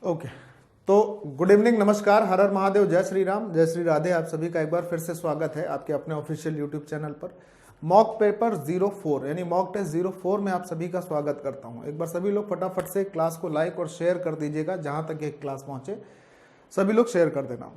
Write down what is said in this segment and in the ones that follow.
Okay, तो good evening, नमस्कार, हर हर महादेव, जय श्री राम, जय श्री राधे। आप सभी का एक बार फिर से स्वागत है आपके अपने ऑफिशियल यूट्यूब चैनल पर। मॉक पेपर 04 यानी मॉक टेस्ट 04 में आप सभी का स्वागत करता हूं। एक बार सभी लोग फटाफट से क्लास को लाइक और शेयर कर दीजिएगा, जहां तक एक क्लास पहुंचे सभी लोग शेयर कर देना।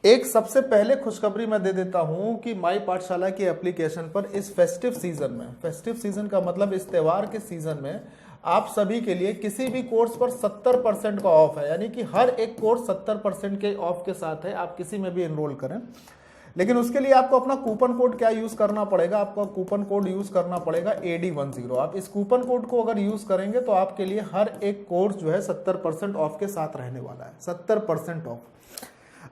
एक सबसे पहले खुशखबरी मैं दे देता हूं कि माई पाठशाला की एप्लीकेशन पर इस फेस्टिव सीजन में, फेस्टिव सीजन का मतलब इस त्योहार के सीजन में आप सभी के लिए किसी भी कोर्स पर 70% का ऑफ है, यानी कि हर एक कोर्स 70% के ऑफ के साथ है। आप किसी में भी एनरोल करें, लेकिन उसके लिए आपको अपना कूपन कोड क्या यूज करना पड़ेगा? आपको कूपन कोड यूज करना पड़ेगा AD10। आप इस कूपन कोड को अगर यूज करेंगे तो आपके लिए हर एक कोर्स जो है 70% ऑफ के साथ रहने वाला है, 70% ऑफ।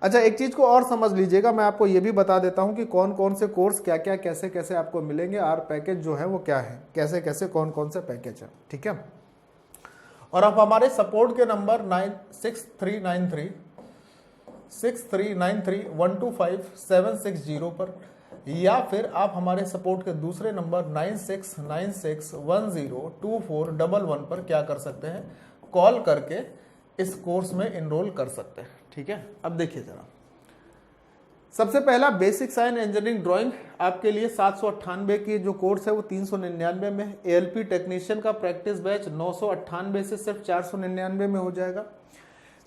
अच्छा, एक चीज को और समझ लीजिएगा, मैं आपको ये भी बता देता हूं कि कौन कौन से कोर्स क्या क्या कैसे कैसे आपको मिलेंगे, आर पैकेज जो है वो क्या है, कैसे कैसे कौन कौन से पैकेज है, ठीक है। और आप हमारे सपोर्ट के नंबर 6393 पर, या फिर आप हमारे सपोर्ट के दूसरे नंबर 9696102411 पर क्या कर सकते हैं, कॉल करके इस कोर्स में एनरोल कर सकते हैं, ठीक है। अब देखिए जरा, सबसे पहला बेसिक साइंस इंजीनियरिंग ड्राइंग आपके लिए 798 की जो कोर्स है वो 399 में। ALP टेक्नीशियन का प्रैक्टिस बैच 998 से सिर्फ 499 में हो जाएगा।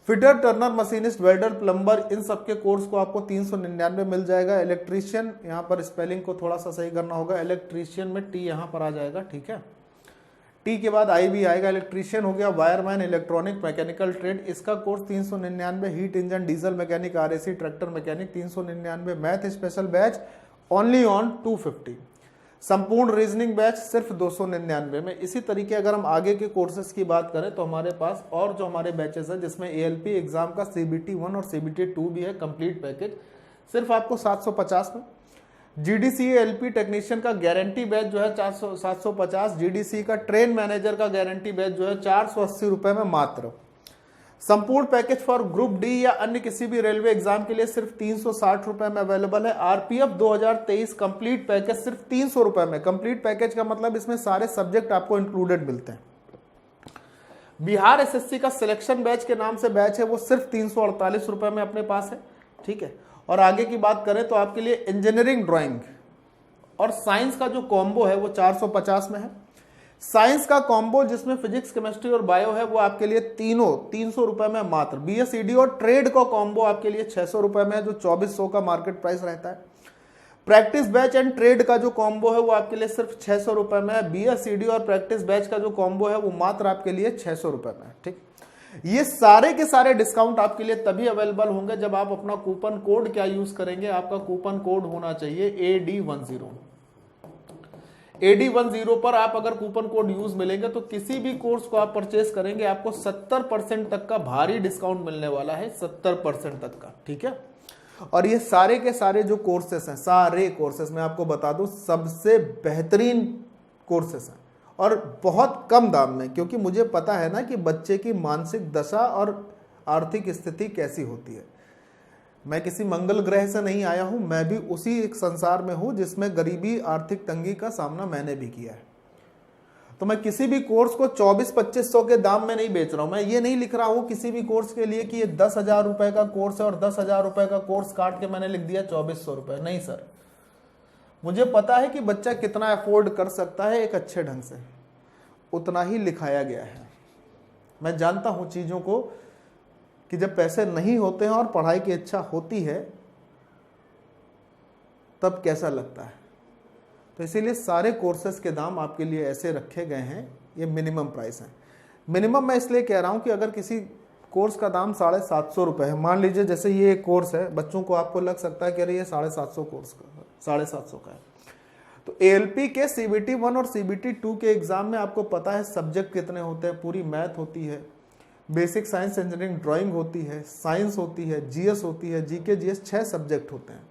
Fitter, turner, machinist, welder, plumber, इन सबके कोर्स को आपको 399 मिल जाएगा। इलेक्ट्रीशियन, यहाँ पर स्पेलिंग को थोड़ा सा सही करना होगा, इलेक्ट्रीशियन में T यहाँ पर आ जाएगा, ठीक है। टी के बाद आई भी आएगा। इलेक्ट्रीशियन हो गया, वायरमैन, इलेक्ट्रॉनिक, मैकेनिकल ट्रेड, इसका course 399। Heat engine, diesel mechanic, RAC, tractor mechanic 399। Math special batch only on 250। संपूर्ण रीजनिंग बैच सिर्फ 299 में। इसी तरीके अगर हम आगे के कोर्सेज की बात करें तो हमारे पास और जो हमारे बैचेस हैं, जिसमें ALP एग्जाम का CBT 1 और CBT 2 भी है, कंप्लीट पैकेज सिर्फ आपको 750 में। GDC LP टेक्नीशियन का गारंटी बैच जो है 750। GDC का ट्रेन मैनेजर का गारंटी बैच जो है 480 रुपए में मात्र। संपूर्ण पैकेज फॉर ग्रुप डी या अन्य किसी भी रेलवे एग्जाम के लिए सिर्फ 360 रुपए में अवेलेबल है। RPF 2023 कंप्लीट पैकेज सिर्फ 300 रुपए में। कंप्लीट पैकेज का मतलब इसमें सारे सब्जेक्ट आपको इंक्लूडेड मिलते हैं। बिहार SSC का सिलेक्शन बैच के नाम से बैच है, वो सिर्फ 348 रुपए में अपने पास है, ठीक है। और आगे की बात करें तो आपके लिए इंजीनियरिंग ड्राइंग और साइंस का जो कॉम्बो है वो 450 में है। साइंस का कॉम्बो जिसमें फिजिक्स, केमिस्ट्री और बायो है, वो आपके लिए तीनों 300 रुपए में मात्र। BSED और ट्रेड का कॉम्बो आपके लिए 600 रुपए में है, जो 2400 का मार्केट प्राइस रहता है। प्रैक्टिस बैच एंड ट्रेड का जो कॉम्बो है वो आपके लिए सिर्फ 600 रुपए में है। BSED और प्रैक्टिस बैच का जो कॉम्बो है वो मात्र आपके लिए 600 रुपए में है, ठीक। ये सारे के सारे डिस्काउंट आपके लिए तभी अवेलेबल होंगे जब आप अपना कूपन कोड क्या यूज करेंगे। आपका कूपन कोड होना चाहिए AD10। AD10 पर आप अगर कूपन कोड यूज मिलेंगे तो किसी भी कोर्स को आप परचेस करेंगे, आपको 70% तक का भारी डिस्काउंट मिलने वाला है, 70% तक का, ठीक है। और ये सारे के सारे जो कोर्सेस हैं, सारे कोर्सेस मैं आपको बता दूं सबसे बेहतरीन कोर्सेस हैं और बहुत कम दाम में, क्योंकि मुझे पता है ना कि बच्चे की मानसिक दशा और आर्थिक स्थिति कैसी होती है। मैं किसी मंगल ग्रह से नहीं आया हूं, मैं भी उसी एक संसार में हूं जिसमें गरीबी, आर्थिक तंगी का सामना मैंने भी किया है। तो मैं किसी भी कोर्स को 2400-2500 के दाम में नहीं बेच रहा हूं। मैं ये नहीं लिख रहा हूं किसी भी कोर्स के लिए कि ये 10,000 रुपए का कोर्स है और 10,000 रुपए का कोर्स काट के मैंने लिख दिया 2400 रुपए। नहीं सर, मुझे पता है कि बच्चा कितना अफोर्ड कर सकता है एक अच्छे ढंग से, उतना ही लिखाया गया है। मैं जानता हूं चीजों को कि जब पैसे नहीं होते हैं और पढ़ाई की इच्छा होती है तब कैसा लगता है। तो इसीलिए सारे कोर्सेज के दाम आपके लिए ऐसे रखे गए हैं, ये मिनिमम प्राइस है। मिनिमम मैं इसलिए कह रहा हूं कि अगर किसी कोर्स का दाम 750 रुपए है, मान लीजिए जैसे ये एक कोर्स है, बच्चों को आपको लग सकता है कि अरे ये 750 कोर्स का 750 का है। तो ALP के CBT 1 और CBT 2 के एग्जाम में आपको पता है सब्जेक्ट कितने होते हैं। पूरी मैथ होती है, बेसिक साइंस इंजीनियरिंग ड्राइंग होती है, साइंस होती है, GS होती है, GK GS 6 सब्जेक्ट होते हैं,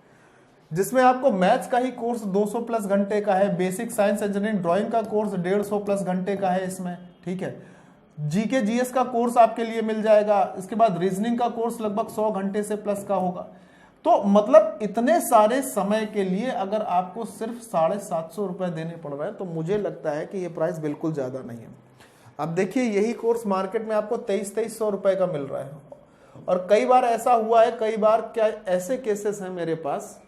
जिसमें आपको मैथ्स का ही कोर्स 200 प्लस घंटे का है। बेसिक साइंस इंजीनियरिंग ड्राइंग का कोर्स 150 प्लस घंटे का है इसमें, ठीक है। GK GS का कोर्स आपके लिए मिल जाएगा। इसके बाद रीजनिंग का कोर्स लगभग 100 घंटे से प्लस का होगा। तो मतलब इतने सारे समय के लिए अगर आपको सिर्फ 750 रुपए देने पड़ रहे हैं तो मुझे लगता है कि ये प्राइस बिल्कुल ज्यादा नहीं है। अब देखिए यही कोर्स मार्केट में आपको 2300 रुपए का मिल रहा है। और कई बार ऐसा हुआ है, कई बार क्या ऐसे केसेस हैं मेरे पास,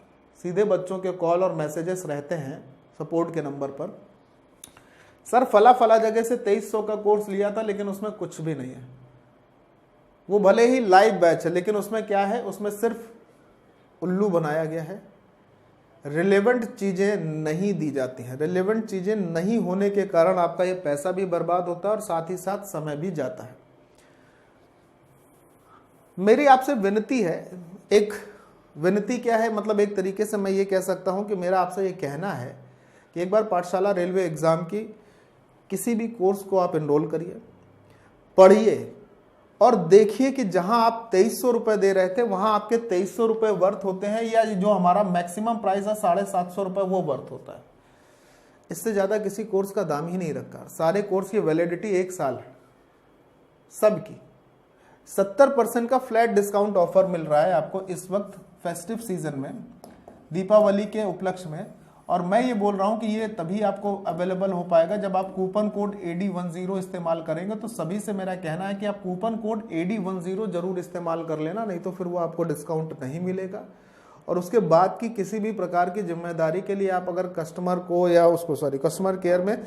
सीधे बच्चों के कॉल और मैसेजेस रहते हैं सपोर्ट के नंबर पर, सर फला जगह से 2300 का कोर्स लिया था लेकिन उसमें कुछ भी नहीं है। वो भले ही लाइव बैच है लेकिन उसमें क्या है, उसमें सिर्फ उल्लू बनाया गया है, रिलेवेंट चीजें नहीं दी जाती हैं। रिलेवेंट चीजें नहीं होने के कारण आपका ये पैसा भी बर्बाद होता है और साथ ही साथ समय भी जाता है। मेरी आपसे विनती है, एक विनती क्या है, मतलब एक तरीके से मैं ये कह सकता हूं कि मेरा आपसे ये कहना है कि एक बार पाठशाला रेलवे एग्जाम की किसी भी कोर्स को आप एनरोल करिए, पढ़िए और देखिए कि जहां आप 2300 रुपए दे रहे थे वहां आपके 2300 रुपए वर्थ होते हैं या जो हमारा मैक्सिमम प्राइस है 750 रुपए वो वर्थ होता है। इससे ज्यादा किसी कोर्स का दाम ही नहीं रखा। सारे कोर्स की वैलिडिटी 1 साल है सबकी। 70% का फ्लैट डिस्काउंट ऑफर मिल रहा है आपको इस वक्त फेस्टिव सीजन में, दीपावली के उपलक्ष्य में। और मैं ये बोल रहा हूं कि ये तभी आपको अवेलेबल हो पाएगा जब आप कूपन कोड AD10 इस्तेमाल करेंगे। तो सभी से मेरा कहना है कि आप कूपन कोड AD10 जरूर इस्तेमाल कर लेना, नहीं तो फिर वो आपको डिस्काउंट नहीं मिलेगा। और उसके बाद की किसी भी प्रकार की जिम्मेदारी के लिए आप अगर कस्टमर को या उसको कस्टमर केयर में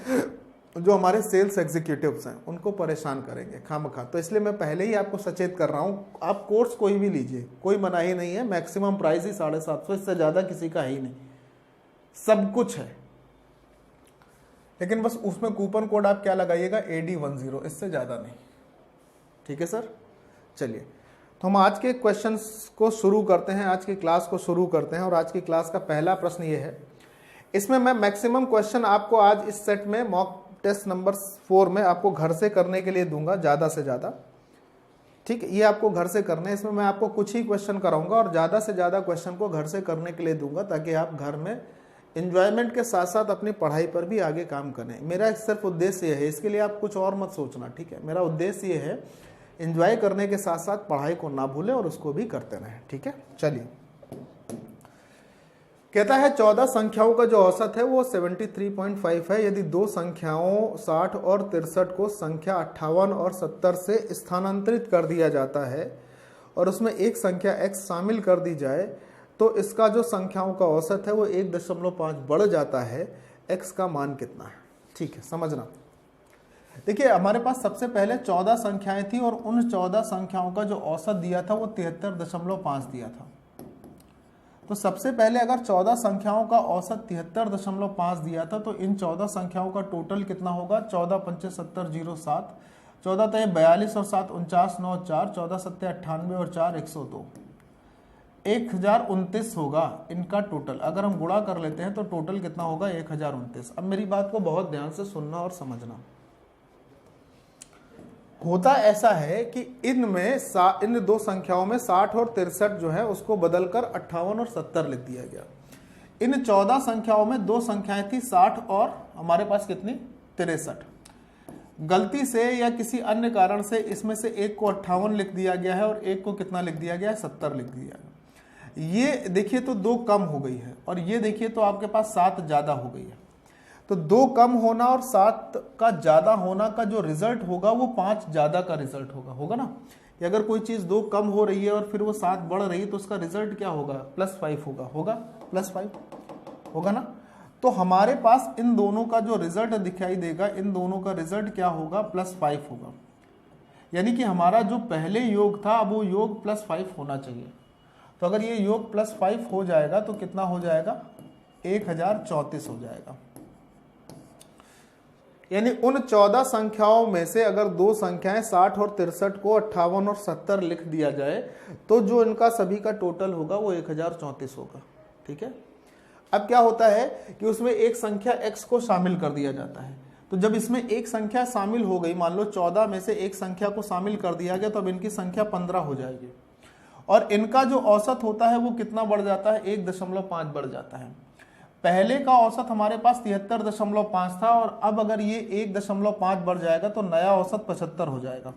जो हमारे सेल्स एग्जीक्यूटिव्स हैं उनको परेशान करेंगे खामखा। तो इसलिए मैं पहले ही आपको सचेत कर रहा हूँ, आप कोर्स कोई भी लीजिए, कोई मनाही नहीं है। मैक्सिमम प्राइस ही 750, इससे ज़्यादा किसी का ही नहीं, सब कुछ है। लेकिन बस उसमें कूपन कोड आप क्या लगाइएगा, AD10, इससे ज़्यादा नहीं। ठीक है सर, चलिए तो हम आज के क्वेश्चंस को शुरू करते हैं, आज की क्लास को शुरू करते हैं। और आज की क्लास का पहला प्रश्न ये है, इसमें मैं मैक्सिमम क्वेश्चन आपको आज इस सेट में मॉक टेस्ट नंबर 4 में आपको घर से करने के लिए दूंगा, ज़्यादा से ज़्यादा। ठीक है, ये आपको घर से करने, इसमें मैं आपको कुछ ही क्वेश्चन कराऊंगा और ज़्यादा से ज़्यादा क्वेश्चन को घर से करने के लिए दूंगा ताकि आप घर में एंजॉयमेंट के साथ साथ अपनी पढ़ाई पर भी आगे काम करें। मेरा सिर्फ उद्देश्य ये है, इसके लिए आप कुछ और मत सोचना। ठीक है, मेरा उद्देश्य ये है एंजॉय करने के साथ साथ पढ़ाई को ना भूलें और उसको भी करते रहें। ठीक है, चलिए कहता है 14 संख्याओं का जो औसत है वो 73.5 है। यदि दो संख्याओं 60 और 63 को संख्या 58 और 70 से स्थानांतरित कर दिया जाता है और उसमें एक संख्या x शामिल कर दी जाए तो इसका जो संख्याओं का औसत है वो 1.5 बढ़ जाता है। x का मान कितना है? ठीक है, समझना। देखिए हमारे पास सबसे पहले 14 संख्याएं थी और उन 14 संख्याओं का जो औसत दिया था वो 73.5 दिया था। तो सबसे पहले अगर 14 संख्याओं का औसत 73.5 दिया था तो इन 14 संख्याओं का टोटल कितना होगा? 14 पंचे 70 0 7, 14 तय 42 और 7 49 9 4, 14 सत्ते 98 और 4 102, 1029 होगा इनका टोटल। अगर हम गुणा कर लेते हैं तो टोटल कितना होगा? 1029। अब मेरी बात को बहुत ध्यान से सुनना और समझना। होता ऐसा है कि इन दो संख्याओं में 60 और 63 जो है उसको बदलकर 58 और 70 लिख दिया गया। इन 14 संख्याओं में दो संख्याएं थी 60 और हमारे पास कितनी? 63। गलती से या किसी अन्य कारण से इसमें से एक को 58 लिख दिया गया है और एक को कितना लिख दिया गया है? 70 लिख दिया गया। ये देखिए तो 2 कम हो गई है और ये देखिए तो आपके पास 7 ज्यादा हो गई है। तो 2 कम होना और 7 का ज्यादा होना का जो रिजल्ट होगा वो 5 ज्यादा का रिजल्ट होगा ना। कि अगर कोई चीज 2 कम हो रही है और फिर वो 7 बढ़ रही है तो उसका रिजल्ट क्या होगा? +5 होगा +5 होगा ना। तो हमारे पास इन दोनों का जो रिजल्ट दिखाई देगा, इन दोनों का रिजल्ट क्या होगा? +5 होगा। यानी कि हमारा जो पहले योग था अब वो योग +5 होना चाहिए। तो अगर ये योग +5 हो जाएगा तो कितना हो जाएगा? 1034 हो जाएगा। यानी उन 14 संख्याओं में से अगर दो संख्याएं 60 और 63 को 58 और 70 लिख दिया जाए तो जो इनका सभी का टोटल होगा वो 1034 होगा। ठीक है, अब क्या होता है कि उसमें एक संख्या x को शामिल कर दिया जाता है। तो जब इसमें एक संख्या शामिल हो गई, मान लो 14 में से एक संख्या को शामिल कर दिया गया तो अब इनकी संख्या 15 हो जाएगी और इनका जो औसत होता है वो कितना बढ़ जाता है? 1.5 बढ़ जाता है। पहले का औसत हमारे पास 73.5 था और अब अगर ये 1.5 बढ़ जाएगा तो नया औसत 75 हो जाएगा।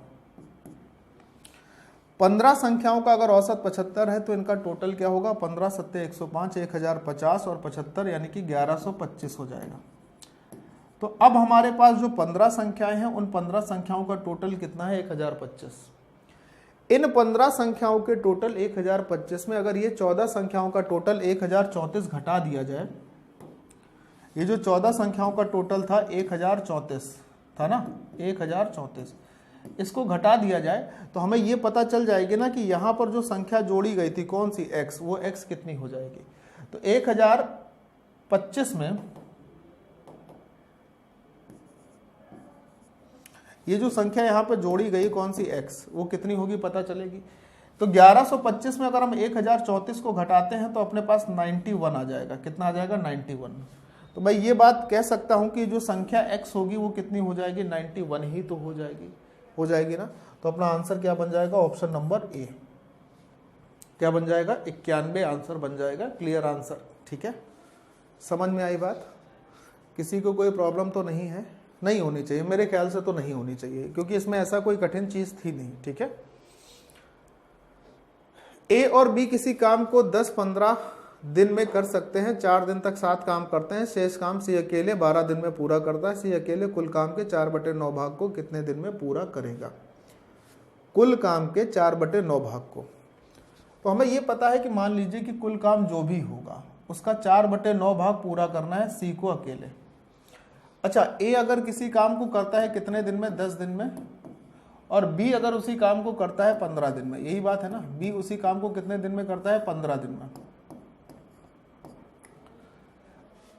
15 संख्याओं का अगर औसत 75 है तो इनका टोटल क्या होगा? 15 सत्ते 105, 1050 और 75 यानी कि 1125 हो जाएगा। तो अब हमारे पास जो 15 संख्याएं हैं उन 15 संख्याओं का टोटल कितना है 1025। इन 15 संख्याओं के टोटल 1025 में अगर ये 14 संख्याओं का टोटल 1034 घटा दिया जाए, ये जो 14 संख्याओं का टोटल था 1034 था ना, 1034, इसको घटा दिया जाए तो हमें ये पता चल जाएगी ना कि यहां पर जो संख्या जोड़ी गई थी कौन सी x, वो x कितनी हो जाएगी। तो 1025 में ये जो संख्या यहां पर जोड़ी गई कौन सी x, वो कितनी होगी पता चलेगी। तो 1125 में अगर हम 1034 को घटाते हैं तो अपने पास 91 आ जाएगा। कितना आ जाएगा 91। तो मैं ये बात कह सकता हूं कि जो संख्या x होगी वो कितनी हो जाएगी 91 ही तो हो जाएगी ना। तो अपना आंसर क्या बन जाएगा, ऑप्शन नंबर ए क्या बन जाएगा 91 आंसर बन जाएगा। क्लियर आंसर, ठीक है, समझ में आई बात। किसी को कोई प्रॉब्लम तो नहीं है, नहीं होनी चाहिए मेरे ख्याल से तो नहीं होनी चाहिए, क्योंकि इसमें ऐसा कोई कठिन चीज थी नहीं। ठीक है, ए और बी किसी काम को 10-15 दिन में कर सकते हैं, 4 दिन तक 7 काम करते हैं, शेष काम सी अकेले 12 दिन में पूरा करता है। सी अकेले कुल काम के 4/9 भाग को कितने दिन में पूरा करेगा, कुल काम के 4/9 भाग को। तो हमें यह पता है कि मान लीजिए कि कुल काम जो भी होगा उसका 4/9 भाग पूरा करना है सी को अकेले। अच्छा, ए अगर किसी काम को करता है कितने दिन में, 10 दिन में, और बी अगर उसी काम को करता है 15 दिन में, यही बात है ना, बी उसी काम को कितने दिन में करता है 15 दिन में।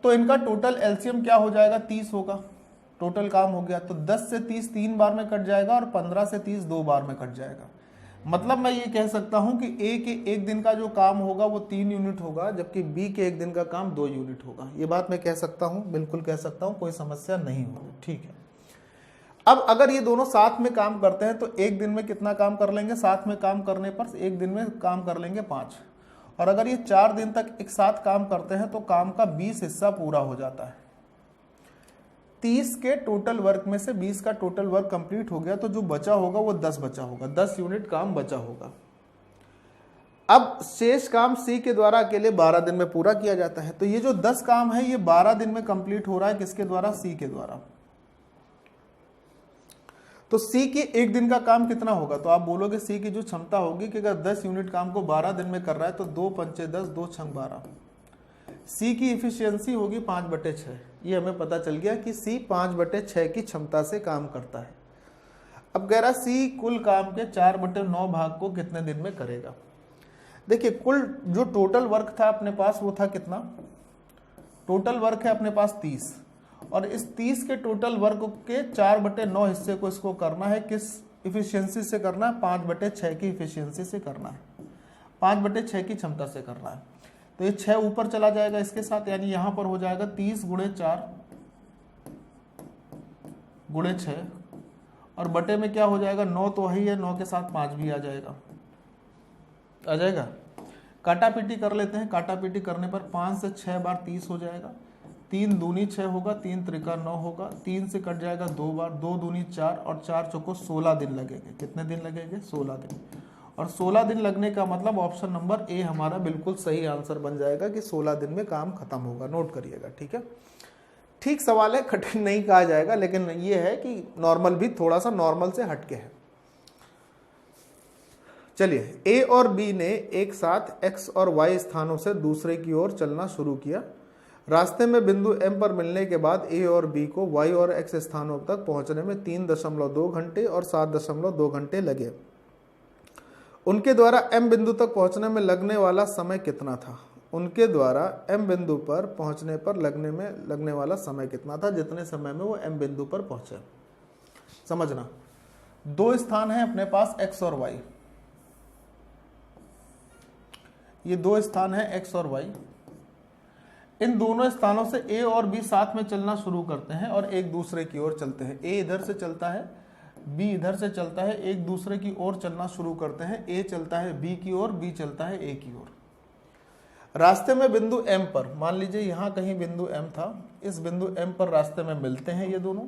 तो इनका टोटल एलसीएम क्या हो जाएगा 30 होगा, टोटल काम हो गया। तो 10 से 30 3 बार में कट जाएगा और 15 से 30 2 बार में कट जाएगा। मतलब मैं ये कह सकता हूं कि ए के एक दिन का जो काम होगा वो 3 यूनिट होगा, जबकि बी के एक दिन का काम 2 यूनिट होगा। ये बात मैं कह सकता हूं, बिल्कुल कह सकता हूं, कोई समस्या नहीं होगी। ठीक है, अब अगर ये दोनों साथ में काम करते हैं तो एक दिन में कितना काम कर लेंगे, साथ में काम करने पर एक दिन में काम कर लेंगे 5। और अगर ये 4 दिन तक एक साथ काम करते हैं तो काम का 20 हिस्सा पूरा हो जाता है। 30 के टोटल वर्क में से 20 का टोटल वर्क कंप्लीट हो गया, तो जो बचा होगा वो 10 बचा होगा, 10 यूनिट काम बचा होगा। अब शेष काम सी के द्वारा अकेले 12 दिन में पूरा किया जाता है। तो ये जो 10 काम है ये 12 दिन में कंप्लीट हो रहा है, किसके द्वारा, सी के द्वारा। तो सी के एक दिन का काम कितना होगा, तो आप बोलोगे सी की जो क्षमता होगी कि अगर 10 यूनिट काम को 12 दिन में कर रहा है तो 2 पंचे 10, 2 छंग 12। सी की इफिशियंसी होगी 5/6। ये हमें पता चल गया कि सी 5/6 की क्षमता से काम करता है। अब कह रहा सी कुल काम के 4/9 भाग को कितने दिन में करेगा। देखिए, कुल जो टोटल वर्क था अपने पास वो था कितना, टोटल वर्क है अपने पास 30, और इस 30 के टोटल वर्क के 4/9 हिस्से को इसको करना है, किस इफिशियंसी से करना है, 5/6 की इफिशियंसी से करना है, 5/6 की क्षमता से करना है। तो ये 6 ऊपर चला जाएगा इसके साथ, यानी यहां पर हो जाएगा 30 × 4 × 6, और बटे में क्या हो जाएगा, 9 तो ही है, 9 के साथ 5 भी आ जाएगा। काटा पीटी कर लेते हैं। काटा पीटी करने पर 5 से 6 बार 30 हो जाएगा, 3 दूनी 6 होगा, 3 त्रिका 9 होगा, 3 से कट जाएगा 2 बार, 2 दूनी 4, और 4 चौको 16 दिन लगेंगे। कितने दिन लगेंगे, 16 दिन। और 16 दिन लगने का मतलब ऑप्शन नंबर ए हमारा बिल्कुल सही आंसर बन जाएगा कि 16 दिन में काम खत्म होगा। नोट करिएगा, ठीक है। ठीक सवाल है, कठिन नहीं कहा जाएगा, लेकिन ये है कि नॉर्मल भी थोड़ा सा नॉर्मल से हटके है। चलिए, ए और बी ने एक साथ एक्स और वाई स्थानों से दूसरे की ओर चलना शुरू किया। रास्ते में बिंदु एम पर मिलने के बाद ए और बी को वाई और एक्स स्थानों तक पहुंचने में 3.2 घंटे और 7.2 घंटे लगे। उनके द्वारा एम बिंदु तक पहुंचने में लगने वाला समय कितना था, उनके द्वारा एम बिंदु पर पहुंचने पर लगने वाला समय कितना था, जितने समय में वो एम बिंदु पर पहुंचे। समझना, 2 स्थान है अपने पास एक्स और वाई, ये 2 स्थान है एक्स और वाई। इन दोनों स्थानों से ए और बी साथ में चलना शुरू करते हैं और एक दूसरे की ओर चलते हैं। ए इधर से चलता है, बी इधर से चलता है, एक दूसरे की ओर चलना शुरू करते हैं। ए चलता है बी की ओर, बी चलता है ए की ओर। रास्ते में बिंदु एम पर, मान लीजिए यहां कहीं बिंदु एम था, इस बिंदु एम पर रास्ते में मिलते हैं ये दोनों।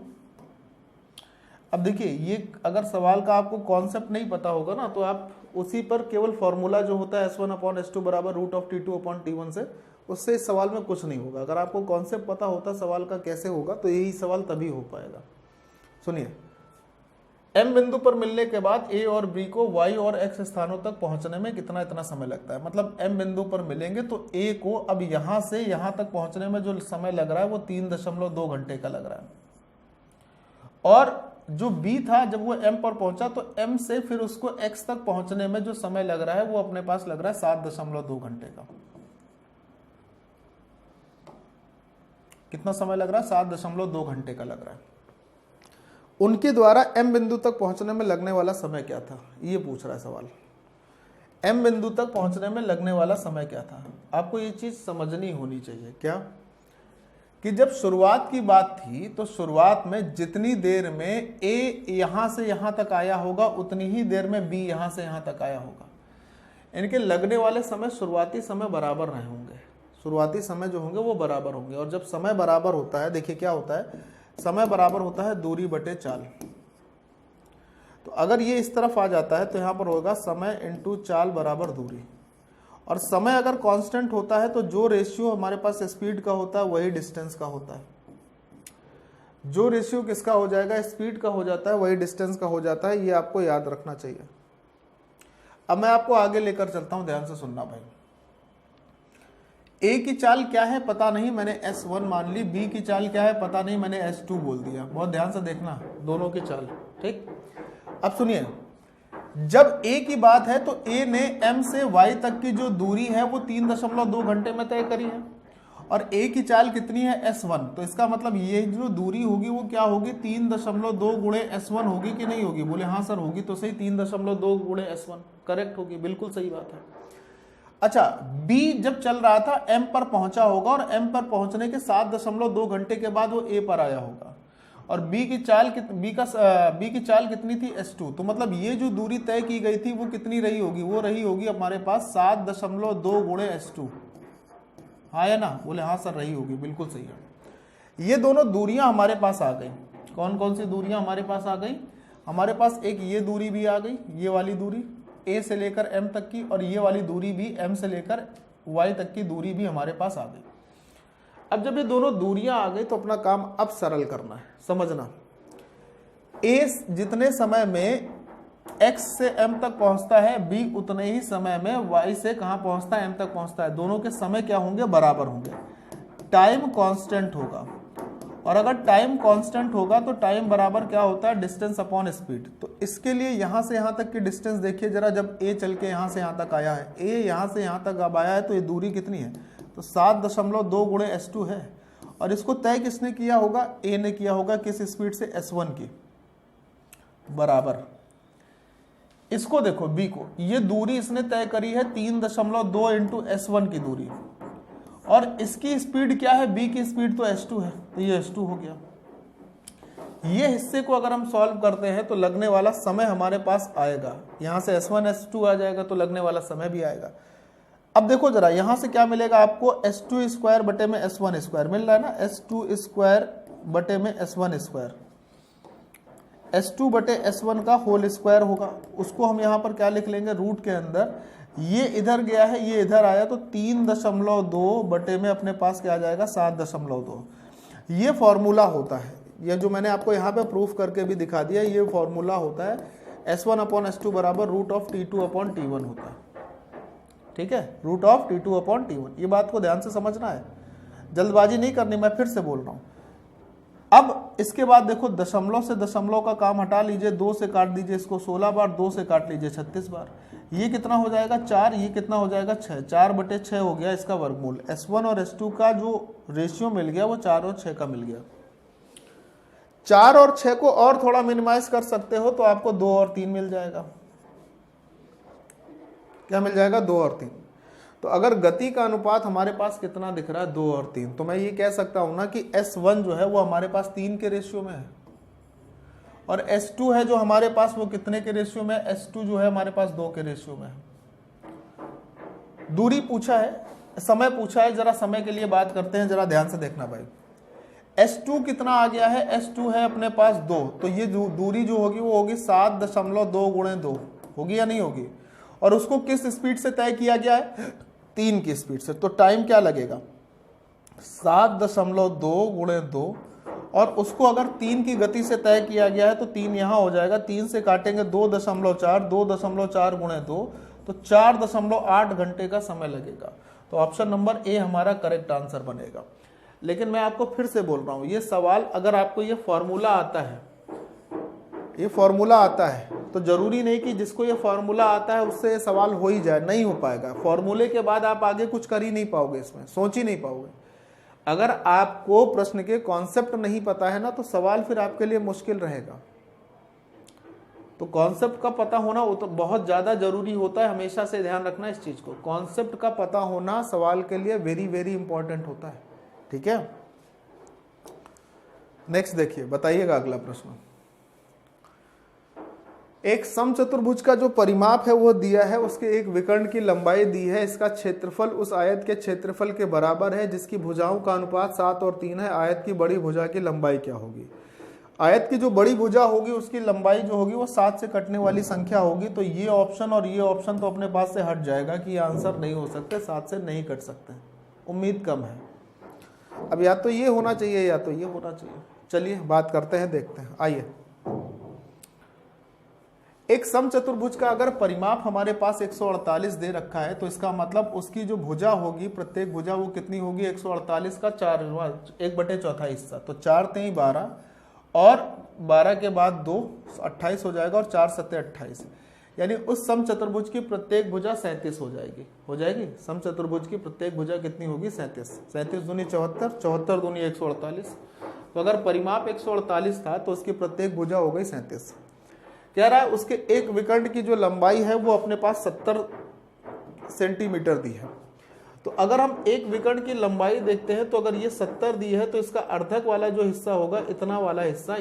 अब देखिए, ये अगर सवाल का आपको कॉन्सेप्ट नहीं पता होगा ना, तो आप उसी पर केवल फॉर्मूला जो होता है S1/S2 √T2/T1 से उससे इस सवाल में कुछ नहीं होगा। अगर आपको कॉन्सेप्ट पता होता सवाल का कैसे होगा तो यही सवाल तभी हो पाएगा। सुनिए, M बिंदु पर मिलने के बाद A और B को Y और X स्थानों तक पहुंचने में कितना इतना समय लगता है। मतलब M बिंदु पर मिलेंगे तो A को अब यहां से यहां तक पहुंचने में जो समय लग रहा है वो 3.2 घंटे का लग रहा है, और जो B था जब वो M पर पहुंचा तो M से फिर उसको X तक पहुंचने में जो समय लग रहा है वो अपने पास लग रहा है 7.2 घंटे का। कितना समय लग रहा है? 7.2 घंटे का लग रहा है। उनके द्वारा M बिंदु तक पहुंचने में लगने वाला समय क्या था, ये पूछ रहा है सवाल। M बिंदु तक पहुंचने में लगने वाला समय क्या था? आपको ये चीज समझनी होनी चाहिए क्या, कि जब शुरुआत की बात थी तो शुरुआत में जितनी देर में A यहां से यहां तक आया होगा उतनी ही देर में B यहां से यहां तक आया होगा। इनके लगने वाले समय शुरुआती समय बराबर रहे होंगे, शुरुआती समय जो होंगे वो बराबर होंगे। और जब समय बराबर होता है, देखिए क्या होता है, समय बराबर होता है दूरी बटे चाल। तो अगर ये इस तरफ आ जाता है तो यहां पर होगा समय इंटू चाल बराबर दूरी। और समय अगर कांस्टेंट होता है तो जो रेशियो हमारे पास स्पीड का होता है वही डिस्टेंस का होता है। जो रेशियो किसका हो जाएगा, स्पीड का हो जाता है, वही डिस्टेंस का हो जाता है। ये आपको याद रखना चाहिए। अब मैं आपको आगे लेकर चलता हूं, ध्यान से सुनना भाई। A की चाल क्या है पता नहीं, मैंने S1 मान ली। B की चाल क्या है पता नहीं, मैंने S2 बोल दिया। बहुत ध्यान से देखना दोनों की चाल, ठीक। अब सुनिए, जब A की बात है तो A ने M से Y तक की जो दूरी है वो 3.2 घंटे में तय करी है, और A की चाल कितनी है, S1। तो इसका मतलब ये जो दूरी होगी वो क्या होगी, 3.2 गुणे S1 होगी कि नहीं होगी? बोले हाँ सर होगी। तो सही, 3.2 गुणे S1 करेक्ट होगी, बिल्कुल सही बात है। अच्छा, B जब चल रहा था M पर पहुंचा होगा, और M पर पहुंचने के 7.2 घंटे के बाद वो A पर आया होगा, और B की चाल कितनी थी, S2। तो मतलब ये जो दूरी तय की गई थी वो कितनी रही होगी, वो रही होगी हमारे पास 7.2 गुणे S2। हाँ या ना? बोले हाँ सर रही होगी, बिल्कुल सही है। ये दोनों दूरियां हमारे पास आ गई। कौन कौन सी दूरियां हमारे पास आ गई? हमारे पास एक ये दूरी भी आ गई, ये वाली दूरी A से लेकर M तक की, और ये वाली दूरी भी M से लेकर Y तक की दूरी भी हमारे पास आ गई। अब जब ये दोनों दूरियां आ गई तो अपना काम अब सरल करना है। समझना, A जितने समय में X से M तक पहुंचता है, B उतने ही समय में Y से कहां पहुंचता है, M तक पहुंचता है। दोनों के समय क्या होंगे, बराबर होंगे। टाइम कांस्टेंट होगा, और अगर टाइम कांस्टेंट होगा तो टाइम बराबर क्या होता है, डिस्टेंस अपॉन स्पीड। तो इसके लिए यहां से यहां तक की डिस्टेंस देखिए जरा, जब A चल के यहां से यहां तक आया है, A यहां से यहां तक अब आया है, तो ये दूरी कितनी है, तो 7.2 गुणे S2 है। और इसको तय किसने किया होगा, A ने किया होगा। किस स्पीड से, S1 की, बराबर। इसको देखो B को, ये दूरी इसने तय करी है 3.2 इंटू S1 की दूरी, और इसकी स्पीड क्या है, B की स्पीड तो S2 है, तो ये S2 हो गया। ये हिस्से को अगर हम सॉल्व करते हैं तो लगने वाला समय हमारे पास आएगा, यहां से S1 S2 आ जाएगा तो लगने वाला समय भी आएगा। अब देखो जरा, यहां से क्या मिलेगा आपको, S2 स्क्वायर बटे में S1 स्क्वायर मिल रहा है ना, S2 स्क्वायर बटे में S1 स्क्वायर, S2 बटे S1 का होल स्क्वायर होगा। उसको हम यहाँ पर क्या लिख लेंगे, रूट के अंदर। ये इधर गया है, ये इधर आया, तो 3.2 बटे में अपने पास क्या आ जाएगा, 7.2। ये फॉर्मूला होता है, ये जो मैंने आपको यहाँ पे प्रूफ करके भी दिखा दिया, ये फॉर्मूला होता है S1 अपॉन S2 बराबर root of T2 upon T1 होता है। ठीक है, root of T2 upon T1। ये बात को ध्यान से समझना है, जल्दबाजी नहीं करनी, मैं फिर से बोल रहा हूँ। अब इसके बाद देखो, दशमलव से दशमलव का काम हटा लीजिए, 2 से काट दीजिए इसको 16 बार, 2 से काट लीजिए 36 बार। ये कितना हो जाएगा, 4, ये कितना हो जाएगा, 6, 4 बटे 6 हो गया इसका वर्गमूल। S1 और S2 का जो रेशियो मिल गया वो 4 और 6 का मिल गया। 4 और 6 को और थोड़ा मिनिमाइज कर सकते हो तो आपको 2 और 3 मिल जाएगा। क्या मिल जाएगा, 2 और 3। तो अगर गति का अनुपात हमारे पास कितना दिख रहा है, 2 और 3, तो मैं ये कह सकता हूं ना कि S1 जो है वो हमारे पास 3 के रेशियो में है, और S2 है जो हमारे पास वो कितने के रेशियो में, S2 जो है हमारे पास 2 के रेशियो में है। दूरी पूछा है, समय पूछा है, जरा समय के लिए बात करते हैं, जरा ध्यान से देखना भाई। S2 कितना आ गया है, S2 है अपने पास 2, तो ये दूरी जो होगी वो होगी 7.2 गुणे 2, होगी या नहीं होगी। और उसको किस स्पीड से तय किया गया है, 3 की स्पीड से, तो टाइम क्या लगेगा 7.2 गुणे 2, और उसको अगर 3 की गति से तय किया गया है तो 3 यहाँ हो जाएगा, 3 से काटेंगे 2.4, 2.4 गुणे 2, तो 4.8 घंटे का समय लगेगा। तो ऑप्शन नंबर ए हमारा करेक्ट आंसर बनेगा। लेकिन मैं आपको फिर से बोल रहा हूँ, ये सवाल अगर आपको ये फॉर्मूला आता है, ये फॉर्मूला आता है, तो जरूरी नहीं कि जिसको ये फॉर्मूला आता है उससे ये सवाल हो ही जाए, नहीं हो पाएगा। फॉर्मूले के बाद आप आगे कुछ कर ही नहीं पाओगे, इसमें सोच ही नहीं पाओगे। अगर आपको प्रश्न के कॉन्सेप्ट नहीं पता है ना, तो सवाल फिर आपके लिए मुश्किल रहेगा। तो कॉन्सेप्ट का पता होना तो बहुत ज्यादा जरूरी होता है, हमेशा से ध्यान रखना इस चीज को। कॉन्सेप्ट का पता होना सवाल के लिए वेरी वेरी इंपॉर्टेंट होता है, ठीक है। नेक्स्ट देखिए, बताइएगा अगला प्रश्न। एक समचतुर्भुज का जो परिमाप है वो दिया है, उसके एक विकर्ण की लंबाई दी है, इसका क्षेत्रफल उस आयत के क्षेत्रफल के बराबर है जिसकी भुजाओं का अनुपात 7 और 3 है। आयत की बड़ी भुजा की लंबाई क्या होगी? आयत की जो बड़ी भुजा होगी उसकी लंबाई जो होगी वो 7 से कटने वाली संख्या होगी। तो ये ऑप्शन और ये ऑप्शन तो अपने पास से हट जाएगा कि ये आंसर नहीं हो सकते, 7 से नहीं कट सकते, उम्मीद कम है। अब या तो ये होना चाहिए या तो ये होना चाहिए। चलिए बात करते हैं, देखते हैं। आइए, एक समचतुर्भुज का अगर परिमाप हमारे पास 148 दे रखा है, तो इसका मतलब उसकी जो भुजा होगी, प्रत्येक भुजा वो कितनी होगी 148 का 1/4 हिस्सा। तो 4 तेई 12 और 12 के बाद 2 28 हो जाएगा, और 4 सत्ते 28, यानी उस समचतुर्भुज की प्रत्येक भुजा 37 हो जाएगी। हो जाएगी समचतुर्भुज की प्रत्येक भुजा कितनी होगी 37। 37 दूनी 74, 74 दूनी 148। तो अगर परिमाप 148 था तो उसकी प्रत्येक भुजा हो गई 37। कह रहा है उसके एक विकर्ण की जो लंबाई है वो अपने पास 70 सेंटीमीटर दी है। तो अगर हम एक विकर्ण की लंबाई देखते हैं, तो अगर ये 70 दी है तो इसका अर्धक वाला जो हिस्सा होगा, इतना वाला हिस्सा,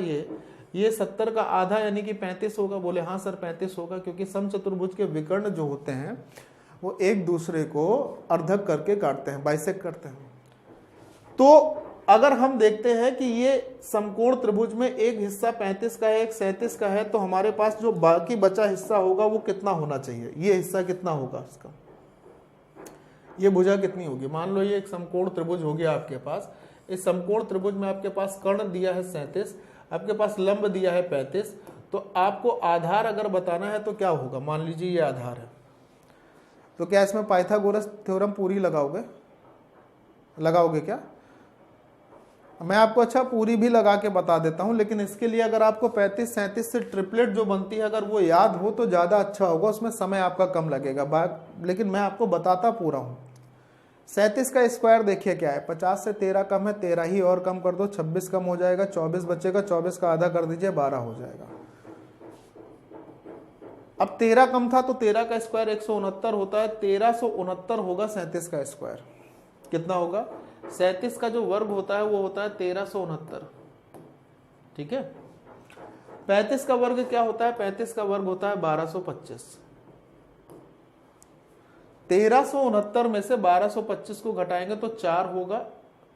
ये 70 का आधा यानी कि 35 होगा। बोले हाँ सर 35 होगा, क्योंकि समचतुर्भुज के विकर्ण जो होते हैं वो एक दूसरे को अर्धक करके काटते हैं, बाइसेक्ट करते हैं। तो अगर हम देखते हैं कि ये समकोण त्रिभुज में एक हिस्सा 35 का है, एक 37 का है, तो हमारे पास जो बाकी बचा हिस्सा होगा वो कितना होना चाहिए? ये हिस्सा कितना होगा इसका? ये भुजा कितनी होगी? मान लो ये एक समकोण त्रिभुज हो गया आपके पास। इस समकोण त्रिभुज में आपके पास कर्ण दिया है 37, आपके पास लंब दिया है 35। तो आपको आधार अगर बताना है तो क्या होगा? मान लीजिए ये आधार है, तो क्या इसमें पाइथागोरस थ्योरम पूरी लगाओगे क्या? मैं आपको अच्छा पूरी भी लगा के बता देता हूं, लेकिन इसके लिए अगर आपको 35 37 से ट्रिपलेट जो बनती है अगर वो याद हो तो ज़्यादा अच्छा होगा, उसमें समय आपका कम लगेगा। लेकिन मैं आपको बताता पूरा हूं। 37 का स्क्वायर देखिए क्या है, 50 से 13 कम है, 13 ही और कम कर दो, 26 कम हो जाएगा, 24 बचेगा, 24 का आधा कर दीजिए, 12 हो जाएगा। अब 13 कम था तो 13 का स्क्वायर 169 होता है, 1369 होगा 37 का स्क्वायर। कितना होगा? 37 का जो वर्ग होता है वो होता है 1369, ठीक है। 35 का वर्ग क्या होता है? 35 का वर्ग होता है 1225। 1369 में से 1225 को घटाएंगे तो 4 होगा,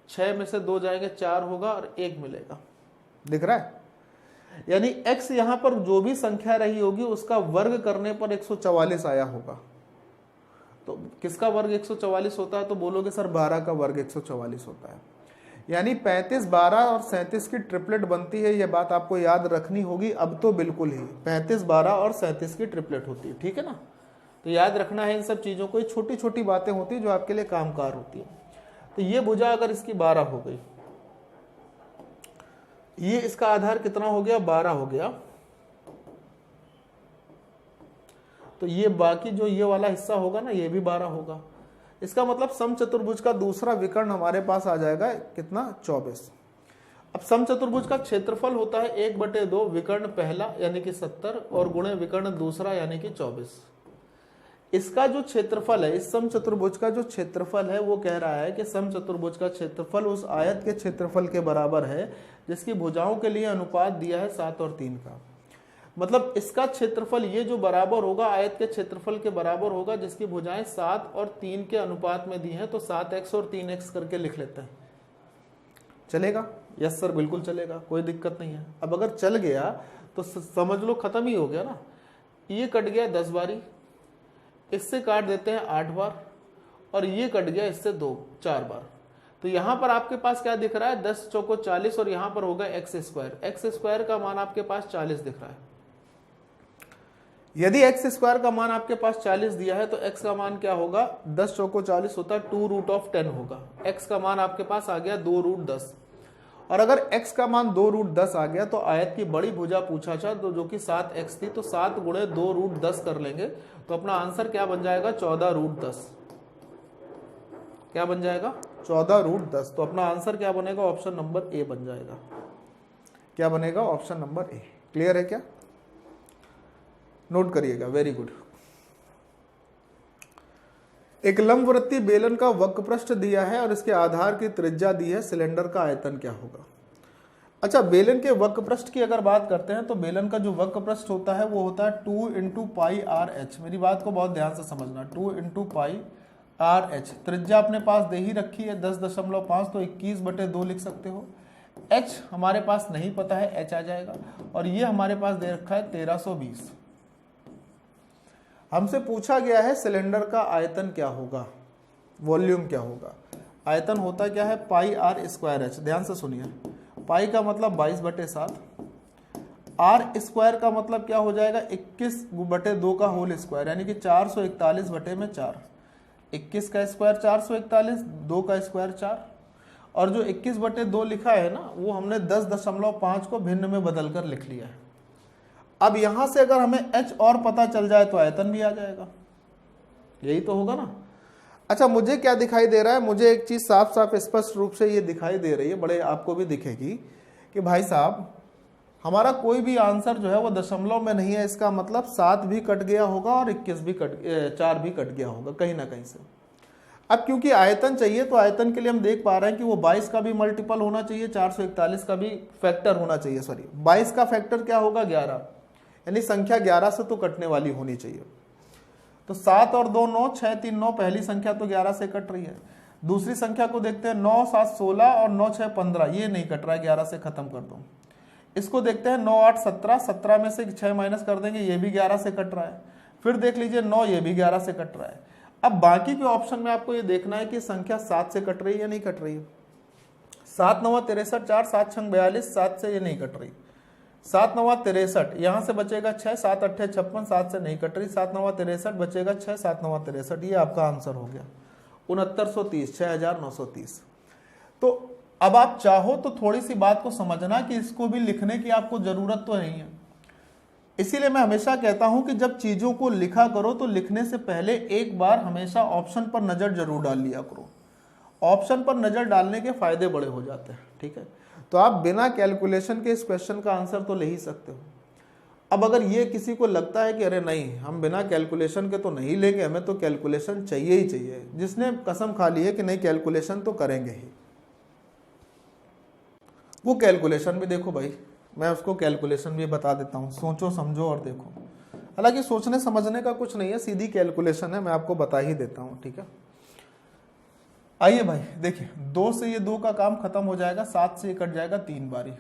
6 में से 2 जाएंगे 4 होगा, और 1 मिलेगा। दिख रहा है? यानी x यहां पर जो भी संख्या रही होगी उसका वर्ग करने पर 144 आया होगा। तो किसका वर्ग 144 होता है? तो बोलोगे सर 12 का वर्ग 144 होता है। यानी 35, 12 और 37 की ट्रिपलेट बनती है, ये बात आपको याद रखनी होगी। अब तो बिल्कुल ही 35, 12 और 37 की ट्रिपलेट होती है, ठीक है ना। तो याद रखना है इन सब चीज़ों को, छोटी छोटी बातें होती है जो आपके लिए कामकार होती है। तो ये भुजा अगर इसकी 12 हो गई, ये इसका आधार कितना हो गया? 12 हो गया। तो ये बाकी जो ये वाला हिस्सा होगा ना, ये भी 12 होगा। इसका मतलब समचतुर्भुज का दूसरा विकर्ण हमारे पास आ जाएगा कितना? 24। अब समचतुर्भुज का क्षेत्रफल होता है 1/2 विकर्ण पहला यानी कि 70 और गुणे विकर्ण दूसरा यानी कि 24। इसका जो क्षेत्रफल है, इस समचतुर्भुज का जो क्षेत्रफल है, वो कह रहा है कि समचतुर्भुज का क्षेत्रफल उस आयत के क्षेत्रफल के बराबर है जिसकी भुजाओं के लिए अनुपात दिया है 7 और 3 का। मतलब इसका क्षेत्रफल ये जो बराबर होगा आयत के क्षेत्रफल के बराबर होगा जिसकी भुजाएं 7 और 3 के अनुपात में दी हैं। तो 7x और 3x करके लिख लेते हैं। चलेगा? यस सर बिल्कुल चलेगा, कोई दिक्कत नहीं है। अब अगर चल गया तो समझ लो खत्म ही हो गया ना। ये कट गया 10 बारी, इससे काट देते हैं 8 बार, और ये कट गया इससे 4 बार। तो यहां पर आपके पास क्या दिख रहा है, 10 चौको 40 और यहां पर होगा एक्स स्क्वायर। एक्स स्क्वायर का मान आपके पास 40 दिख रहा है। यदि एक्स स्क्वायर का मान आपके पास 40 दिया है तो एक्स का मान क्या होगा, 10 चौको 40 होता है 2√10 होगा। एक्स का मान आपके पास आ गया 2√10। और अगर x का मान 2√10 आ गया तो आयत की बड़ी भुजा पूछा था तो जो कि 7x थी, तो 7 गुणे 2√10 कर लेंगे तो अपना आंसर क्या बन जाएगा, 14√10। क्या बन जाएगा, 14√10। तो अपना आंसर क्या बनेगा, ऑप्शन नंबर ए बन जाएगा। क्या बनेगा, ऑप्शन नंबर ए। क्लियर है क्या, नोट करिएगा, वेरी गुड। एक लंबवृत्तीय बेलन का वक्रपृष्ठ दिया है और इसके आधार की त्रिज्या दी है, सिलेंडर का आयतन क्या होगा। अच्छा, बेलन के वक्रपृष्ठ की अगर बात करते हैं तो बेलन का जो वक्रपृष्ठ होता है वो होता है 2 × πr/h। मेरी बात को बहुत ध्यान से समझना, 2 × πr/h। त्रिज्या अपने पास दे ही रखी है 10.5, तो 21/2 लिख सकते हो। h हमारे पास नहीं पता है, h आ जाएगा। और ये हमारे पास दे रखा है 1320। हमसे पूछा गया है सिलेंडर का आयतन क्या होगा, वॉल्यूम क्या होगा। आयतन होता क्या है, πr²h। ध्यान से सुनिए, पाई का मतलब 22/7, r स्क्वायर का मतलब क्या हो जाएगा, 21/2 का होल स्क्वायर, यानी कि 441/4। 21 का स्क्वायर 441, 2 का स्क्वायर 4। और जो 21/2 लिखा है ना, वो हमने 10.5 को भिन्न में बदल कर लिख लिया है। अब यहां से अगर हमें h और पता चल जाए तो आयतन भी आ जाएगा, यही तो होगा ना। अच्छा, मुझे क्या दिखाई दे रहा है, मुझे एक चीज साफ साफ स्पष्ट रूप से ये दिखाई दे रही है, बड़े आपको भी दिखेगी कि भाई साहब हमारा कोई भी आंसर जो है वो दशमलव में नहीं है। इसका मतलब 7 भी कट गया होगा और 4 भी कट गया होगा कहीं ना कहीं से। अब क्योंकि आयतन चाहिए तो आयतन के लिए हम देख पा रहे हैं कि वो 22 का भी मल्टीपल होना चाहिए, 441 का भी फैक्टर होना चाहिए। सॉरी, 22 का फैक्टर क्या होगा, 11, यानी संख्या 11 से तो कटने वाली होनी चाहिए। तो 7 और 2 9, 6 3 9, पहली संख्या तो 11 से कट रही है। दूसरी संख्या को देखते हैं, 9 7 16 और 9 6 15, ये नहीं कट रहा है, 11 से खत्म कर दो। इसको देखते हैं, 9 8 17, 17 में से 6 माइनस कर देंगे, ये भी 11 से कट रहा है। फिर देख लीजिए 9, ये भी 11 से कट रहा है। अब बाकी के ऑप्शन में आपको ये देखना है कि संख्या 7 से कट रही है या नहीं कट रही है। 7 9 63, 4 7 6 42, 7 से ये नहीं कट रही। 7 9 63, यहां से बचेगा 6, 7 8 56, 7 से नहीं कट रही। 7 9 63 बचेगा 6, 7 9 63, ये आपका आंसर हो गया 6930, 6930। तो अब आप चाहो तो थोड़ी सी बात को समझना कि इसको भी लिखने की आपको जरूरत तो नहीं है। इसीलिए मैं हमेशा कहता हूं कि जब चीजों को लिखा करो तो लिखने से पहले एक बार हमेशा ऑप्शन पर नजर जरूर डाल लिया करो। ऑप्शन पर नजर डालने के फायदे बड़े हो जाते हैं, ठीक है। तो आप बिना कैलकुलेशन के इस क्वेश्चन का आंसर तो ले ही सकते हो। अब अगर ये किसी को लगता है कि अरे नहीं, हम बिना कैलकुलेशन के तो नहीं लेंगे, हमें तो कैलकुलेशन चाहिए ही चाहिए, जिसने कसम खा ली है कि नहीं कैलकुलेशन तो करेंगे ही, वो कैलकुलेशन भी देखो भाई, मैं उसको कैलकुलेशन भी बता देता हूँ, सोचो समझो और देखो। हालांकि सोचने समझने का कुछ नहीं है, सीधी कैलकुलेशन है, मैं आपको बता ही देता हूँ, ठीक है। आइए भाई देखिए, 2 से ये 2 का काम खत्म हो जाएगा, 7 से ये कट जाएगा 3 बार,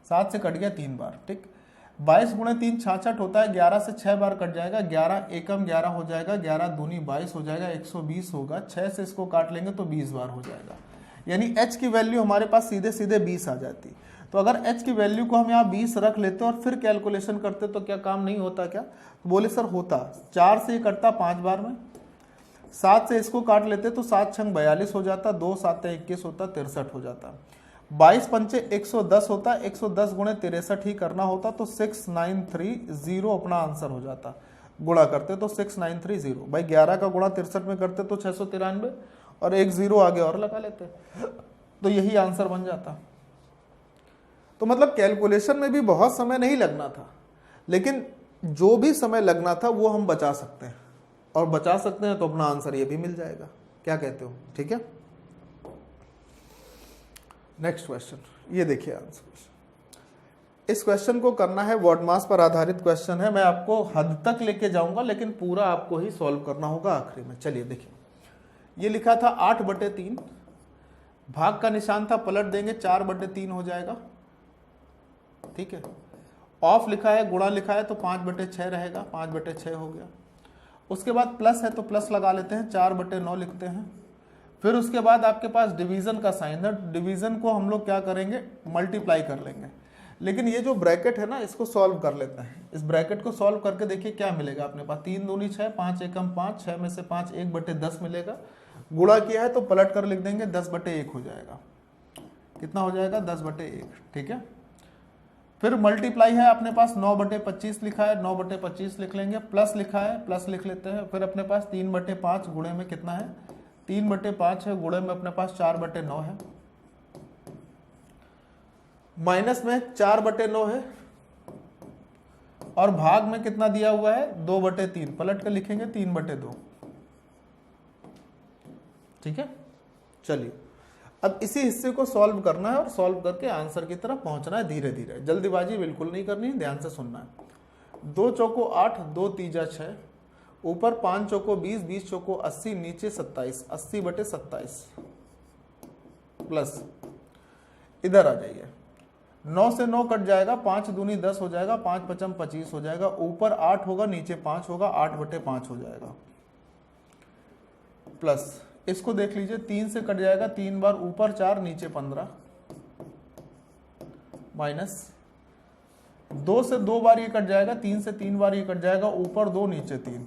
7 से कट गया 3 बार, ठीक। 22 गुणे 3 66 होता है, 11 से 6 बार कट जाएगा, 11 एकम 11 हो जाएगा, 11 दूनी 22 हो जाएगा, 120 होगा। 6 से इसको काट लेंगे तो 20 बार हो जाएगा, यानी h की वैल्यू हमारे पास सीधे सीधे 20 आ जाती। तो अगर h की वैल्यू को हम यहाँ 20 रख लेते और फिर कैलकुलेशन करते तो क्या काम नहीं होता क्या? बोले सर होता। 4 से ये कटता 5 बार में, 7 से इसको काट लेते तो 7 छंग 42 हो जाता, 2 7 21 होता, 63 हो जाता। 22 पंचे 110 होता, 110 गुणे 63 ही करना होता, तो 6930 अपना आंसर हो जाता। गुणा करते तो 6930, भाई 11 का गुणा 63 में करते तो 693 और 1 0 आगे और लगा लेते, तो यही आंसर बन जाता। तो मतलब कैलकुलेशन में भी बहुत समय नहीं लगना था, लेकिन जो भी समय लगना था वो हम बचा सकते हैं, और बचा सकते हैं तो अपना आंसर ये भी मिल जाएगा। क्या कहते हो? ठीक है। नेक्स्ट क्वेश्चन, ये देखिए आंसर। इस क्वेश्चन को करना है, वॉट मास पर आधारित क्वेश्चन है। मैं आपको हद तक लेके जाऊंगा, लेकिन पूरा आपको ही सॉल्व करना होगा आखिरी में। चलिए देखिए, ये लिखा था 8/3, भाग का निशान था, पलट देंगे 4/3 हो जाएगा, ठीक है। ऑफ लिखा है, गुणा लिखा है तो 5/6 रहेगा, 5/6 हो गया। उसके बाद प्लस है तो प्लस लगा लेते हैं, 4/9 लिखते हैं। फिर उसके बाद आपके पास डिवीजन का साइन है, डिवीजन को हम लोग क्या करेंगे, मल्टीप्लाई कर लेंगे। लेकिन ये जो ब्रैकेट है ना, इसको सॉल्व कर लेते हैं। इस ब्रैकेट को सॉल्व करके देखिए क्या मिलेगा अपने पास। 3 दूनी 6, 5 एकम 5, 6 में से 5 1/10 मिलेगा। गुणा किया है तो पलट कर लिख देंगे, 10/1 हो जाएगा। कितना हो जाएगा, 10/1। ठीक है। फिर मल्टीप्लाई है अपने पास, 9/25 लिखा है, 9/25 लिख लेंगे। प्लस लिखा है, प्लस लिख लेते हैं। फिर अपने पास 3/5 गुणे में कितना है, 3/5 है, गुणे में अपने पास 4/9 है। माइनस में 4/9 है और भाग में कितना दिया हुआ है, 2/3। पलट कर लिखेंगे 3/2। ठीक है। चलिए अब इसी हिस्से को सॉल्व करना है और सॉल्व करके आंसर की तरफ पहुंचना है धीरे धीरे। जल्दीबाजी बिल्कुल नहीं करनी, ध्यान से सुनना है। 2 चौको 8, 2 तीजा 6, ऊपर 5 चौको 20, 20 चौको 80, नीचे 27, 80/27 प्लस इधर आ जाइए। 9 से 9 कट जाएगा, 5 दूनी 10 हो जाएगा, 5 पचम 25 हो जाएगा। ऊपर 8 होगा, नीचे 5 होगा, 8/5 हो जाएगा प्लस। इसको देख लीजिए, 3 से कट जाएगा, 3 बार, ऊपर 4 नीचे 15 माइनस 2 से 2 बार ये कट जाएगा, 3 से 3 बार ये कट जाएगा, ऊपर 2 नीचे 3।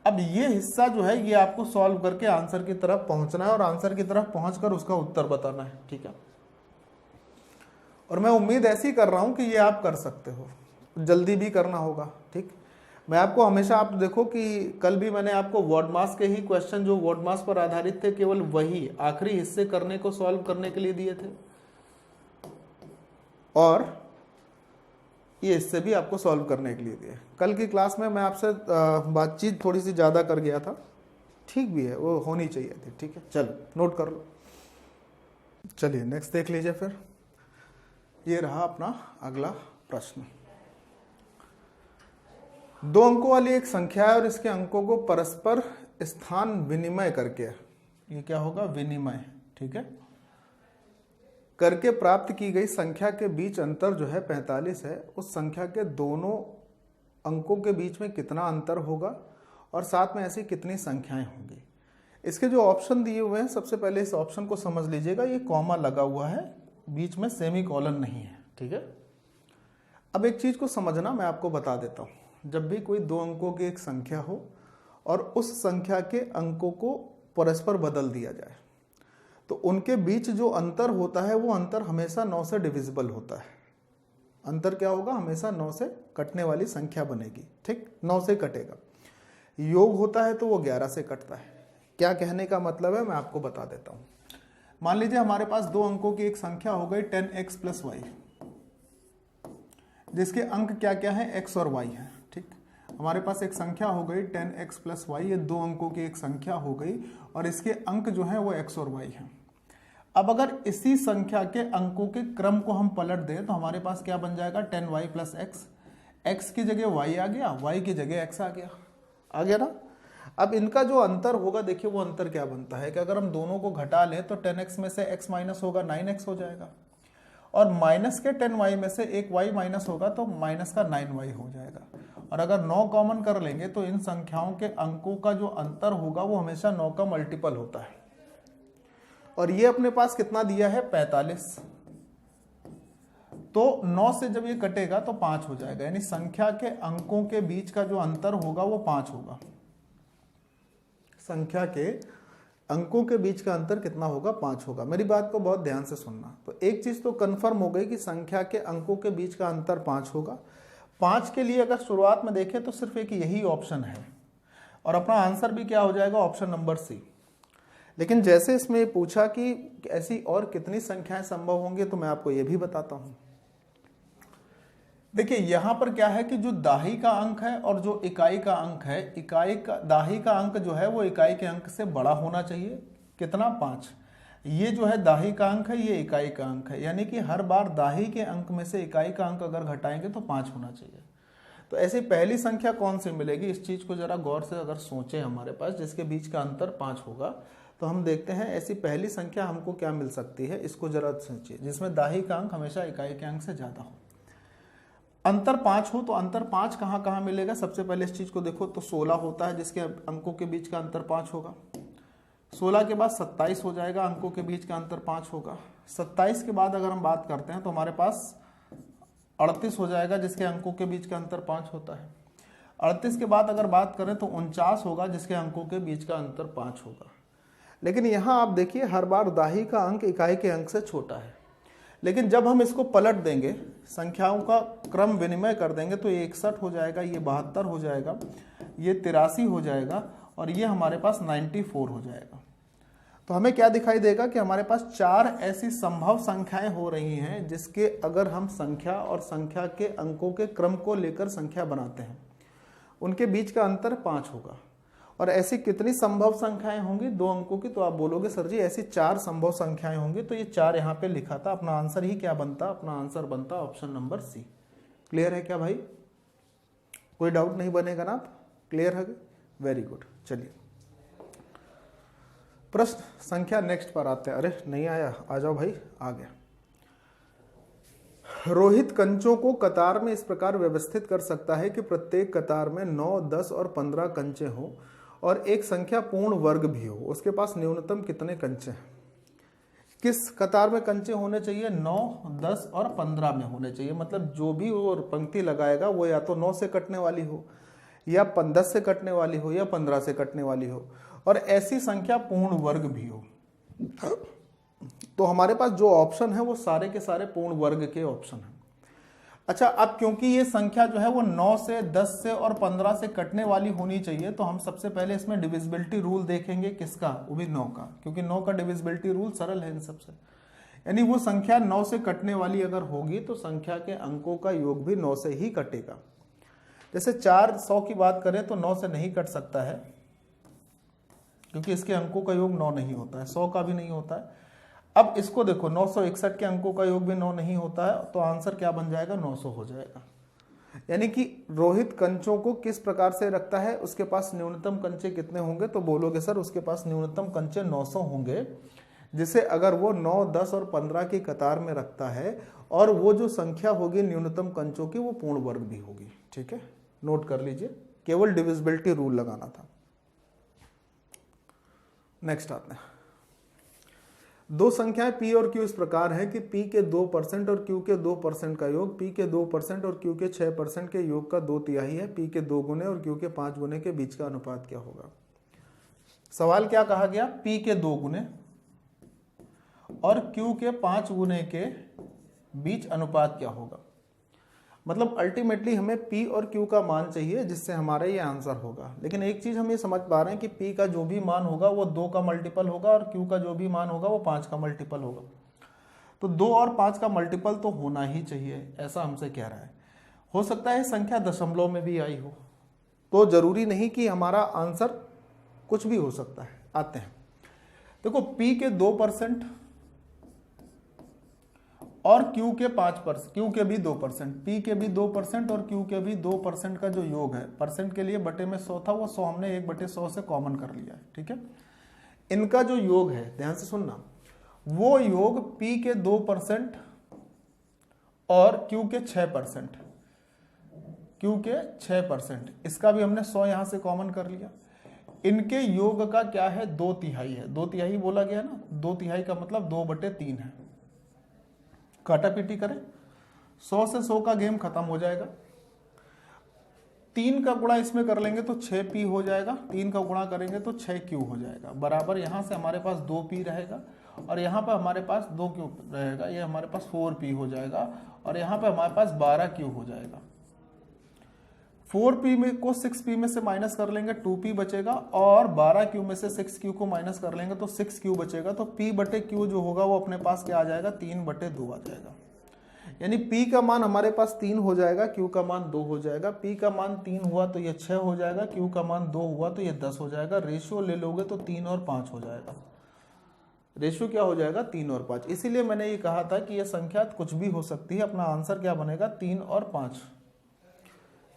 अब ये हिस्सा जो है ये आपको सॉल्व करके आंसर की तरफ पहुंचना है और आंसर की तरफ पहुंचकर उसका उत्तर बताना है। ठीक है। और मैं उम्मीद ऐसी कर रहा हूं कि ये आप कर सकते हो, जल्दी भी करना होगा। ठीक। मैं आपको हमेशा, आप देखो कि कल भी मैंने आपको वर्ड मास के ही क्वेश्चन जो वर्ड मास पर आधारित थे, केवल वही आखिरी हिस्से करने को सॉल्व करने के लिए दिए थे, और ये हिस्से भी आपको सॉल्व करने के लिए दिए। कल की क्लास में मैं आपसे बातचीत थोड़ी सी ज़्यादा कर गया था, ठीक भी है, वो होनी चाहिए थी। ठीक है। चलो नोट कर लो। चलिए नेक्स्ट देख लीजिए। फिर ये रहा अपना अगला प्रश्न। 2 अंकों वाली एक संख्या है और इसके अंकों को परस्पर स्थान विनिमय करके, ये क्या होगा, विनिमय, ठीक है, करके प्राप्त की गई संख्या के बीच अंतर जो है 45 है। उस संख्या के दोनों अंकों के बीच में कितना अंतर होगा और साथ में ऐसी कितनी संख्याएं होंगी। इसके जो ऑप्शन दिए हुए हैं, सबसे पहले इस ऑप्शन को समझ लीजिएगा। ये कॉमा लगा हुआ है, बीच में सेमीकोलन नहीं है। ठीक है। अब एक चीज को समझना, मैं आपको बता देता हूं। जब भी कोई 2 अंकों की एक संख्या हो और उस संख्या के अंकों को परस्पर बदल दिया जाए, तो उनके बीच जो अंतर होता है वो अंतर हमेशा 9 से डिविजिबल होता है। अंतर क्या होगा, हमेशा 9 से कटने वाली संख्या बनेगी। ठीक, 9 से कटेगा। योग होता है तो वो 11 से कटता है। क्या कहने का मतलब है, मैं आपको बता देता हूं। मान लीजिए हमारे पास 2 अंकों की एक संख्या हो गई 10x + y, जिसके अंक क्या क्या है, x और y है। ठीक, हमारे पास एक संख्या हो गई 10x + y, ये 2 अंकों की एक संख्या हो गई और इसके अंक जो है वो x और y है। अब अगर इसी संख्या के अंकों के क्रम को हम पलट दें तो हमारे पास क्या बन जाएगा, 10y + x, x की जगह y आ गया, y की जगह x आ गया ना। अब इनका जो अंतर होगा, देखिए वो अंतर क्या बनता है कि अगर हम दोनों को घटा लें तो 10x में से x माइनस होगा, 9x हो जाएगा, और माइनस के 10y में से एक y माइनस होगा तो माइनस का 9y हो जाएगा। और अगर 9 कॉमन कर लेंगे तो इन संख्याओं के अंकों का जो अंतर होगा वो हमेशा 9 का मल्टीपल होता है। और ये अपने पास कितना दिया है, 45, तो 9 से जब ये कटेगा तो 5 हो जाएगा, यानी संख्या के अंकों के बीच का जो अंतर होगा वो 5 होगा। संख्या के अंकों के बीच का अंतर कितना होगा, 5 होगा। मेरी बात को बहुत ध्यान से सुनना। तो एक चीज तो कंफर्म हो गई कि संख्या के अंकों के बीच का अंतर 5 होगा। 5 के लिए अगर शुरुआत में देखें तो सिर्फ एक यही ऑप्शन है और अपना आंसर भी क्या हो जाएगा, ऑप्शन नंबर सी। लेकिन जैसे इसमें पूछा कि ऐसी और कितनी संख्याएं संभव होंगी, तो मैं आपको यह भी बताता हूं। देखिए यहां पर क्या है कि जो दाही का अंक है और जो इकाई का अंक है, दाही का अंक जो है वो इकाई के अंक से बड़ा होना चाहिए। कितना, 5। ये जो है दाही का अंक है, ये इकाई का अंक है, यानी कि हर बार दाही के अंक में से इकाई का अंक अगर घटाएंगे तो 5 होना चाहिए। तो ऐसी पहली संख्या कौन सी मिलेगी, इस चीज को जरा गौर से अगर सोचें हमारे पास, जिसके बीच का अंतर 5 होगा, तो हम देखते हैं ऐसी पहली संख्या हमको क्या मिल सकती है। इसको जरा सोचिए, जिसमें दाही का अंक हमेशा इकाई के अंक से ज्यादा हो। अंतर 5 हो तो अंतर 5 कहाँ कहाँ मिलेगा, सबसे पहले इस चीज को देखो तो 16 होता है जिसके अंकों के बीच का अंतर 5 होगा। 16 के बाद 27 हो जाएगा, अंकों के बीच का अंतर 5 होगा। 27 के बाद अगर हम बात करते हैं तो हमारे पास 38 हो जाएगा जिसके अंकों के बीच का अंतर 5 होता है। 38 के बाद अगर बात करें तो 49 होगा जिसके अंकों के बीच का अंतर 5 होगा। लेकिन यहाँ आप देखिए हर बार दाही का अंक इकाई के अंक से छोटा है, लेकिन जब हम इसको पलट देंगे, संख्याओं का क्रम विनिमय कर देंगे तो ये 61 हो जाएगा, ये 72 हो जाएगा, ये 83 हो जाएगा और ये हमारे पास 94 हो जाएगा। तो हमें क्या दिखाई देगा कि हमारे पास 4 ऐसी संभव संख्याएं हो रही हैं जिसके अगर हम संख्या और संख्या के अंकों के क्रम को लेकर संख्या बनाते हैं, उनके बीच का अंतर 5 होगा। और ऐसी कितनी संभव संख्याएं होंगी 2 अंकों की, तो आप बोलोगे सर जी ऐसी 4 संभव संख्याएं होंगी, तो ये 4 यहाँ पे लिखा था। अपना आंसर ही क्या बनता, अपना आंसर बनता ऑप्शन नंबर सी। क्लियर है क्या भाई, कोई डाउट नहीं बनेगा ना, आप क्लियर है, वेरी गुड। चलिए प्रश्न संख्या नेक्स्ट पर आते हैं। अरे नहीं आया, आ जाओ भाई, आ गया। रोहित कंचों को कतार में इस प्रकार व्यवस्थित कर सकता है कि प्रत्येक कतार में 9, 10 और 15 कंचे हों और एक संख्या पूर्ण वर्ग भी हो। उसके पास न्यूनतम कितने कंचे हैं? किस कतार में कंचे होने चाहिए? 9, 10 और 15 में होने चाहिए। मतलब जो भी वो पंक्ति लगाएगा वो या तो 9 से कटने वाली हो, या 10 से कटने वाली हो, या 15 से कटने वाली हो, और ऐसी संख्या पूर्ण वर्ग भी हो। तो हमारे पास जो ऑप्शन है वो सारे के सारे पूर्ण वर्ग के ऑप्शन हैं। अच्छा, अब क्योंकि ये संख्या जो है वो 9 से, 10 से और 15 से कटने वाली होनी चाहिए, तो हम सबसे पहले इसमें डिविजिबिलिटी रूल देखेंगे। किसका? वो भी 9 का, क्योंकि 9 का डिविजिबिलिटी रूल सरल है इन सबसे। यानी वो संख्या 9 से कटने वाली अगर होगी तो संख्या के अंकों का योग भी 9 से ही कटेगा। जैसे 400 की बात करें तो 9 से नहीं कट सकता है, क्योंकि इसके अंकों का योग 9 नहीं होता है, 100 का भी नहीं होता है। अब इसको देखो, 961 के अंकों का योग भी 9 नहीं होता है, तो आंसर क्या बन जाएगा? 900 हो जाएगा। यानी कि रोहित कंचों को किस प्रकार से रखता है, उसके पास न्यूनतम कंचे कितने होंगे? तो बोलोगे सर उसके पास न्यूनतम कंचे 900 होंगे, जिसे अगर वो 9, 10 और 15 की कतार में रखता है, और वो जो संख्या होगी न्यूनतम कंचों की वो पूर्ण वर्ग भी होगी। ठीक है, नोट कर लीजिए, केवल डिविजिबिलिटी रूल लगाना था। नेक्स्ट आते हैं। दो संख्याएं p और q इस प्रकार है कि p के 2% और q के 2% का योग p के 2% और q के 6% के योग का 2/3 है। p के 2 गुने और q के 5 गुने के बीच का अनुपात क्या होगा? सवाल क्या कहा गया? p के 2 गुने और q के 5 गुने के बीच अनुपात क्या होगा? मतलब अल्टीमेटली हमें p और q का मान चाहिए जिससे हमारा ये आंसर होगा। लेकिन एक चीज हम ये समझ पा रहे हैं कि p का जो भी मान होगा वो 2 का मल्टीपल होगा और q का जो भी मान होगा वो 5 का मल्टीपल होगा। तो 2 और 5 का मल्टीपल तो होना ही चाहिए, ऐसा हमसे कह रहा है। हो सकता है संख्या दशमलव में भी आई हो, तो जरूरी नहीं कि हमारा आंसर कुछ भी हो सकता है। आते हैं, देखो p के 2% और q के 5%, q के भी 2%, p के भी 2% और q के भी 2% का जो योग है, परसेंट के लिए बटे में 100 था, वो 100 हमने 1/100 से कॉमन कर लिया है। ठीक है, इनका जो योग है, ध्यान से सुनना, वो योग p के 2% और q के 6%, q के 6%, इसका भी हमने 100 यहां से कॉमन कर लिया। इनके योग का क्या है? 2/3 है। 2/3 बोला गया ना, 2/3 का मतलब 2/3 है। काटा पीटी करें, 100 से 100 का गेम खत्म हो जाएगा। 3 का गुणा इसमें कर लेंगे तो 6p हो जाएगा, 3 का गुणा करेंगे तो 6q हो जाएगा, बराबर यहां से हमारे पास 2p रहेगा और यहाँ पर हमारे पास 2q रहेगा, ये हमारे पास 4p हो जाएगा और यहाँ पे हमारे पास 12q हो जाएगा। 4p में को 6p में से माइनस कर लेंगे, 2p बचेगा, और 12q में से 6q को माइनस कर लेंगे तो 6q बचेगा। तो p बटे q जो होगा वो अपने पास क्या आ जाएगा? 3/2 आ जाएगा। यानी p का मान हमारे पास 3 हो जाएगा, q का मान 2 हो जाएगा। p का मान 3 हुआ तो ये 6 हो जाएगा, q का मान 2 हुआ तो ये 10 हो जाएगा। रेशियो ले लोगे तो 3 और 5 हो जाएगा। रेशियो क्या हो जाएगा? 3 और 5। इसीलिए मैंने ये कहा था कि ये संख्या कुछ भी हो सकती है। अपना आंसर क्या बनेगा? 3 और 5।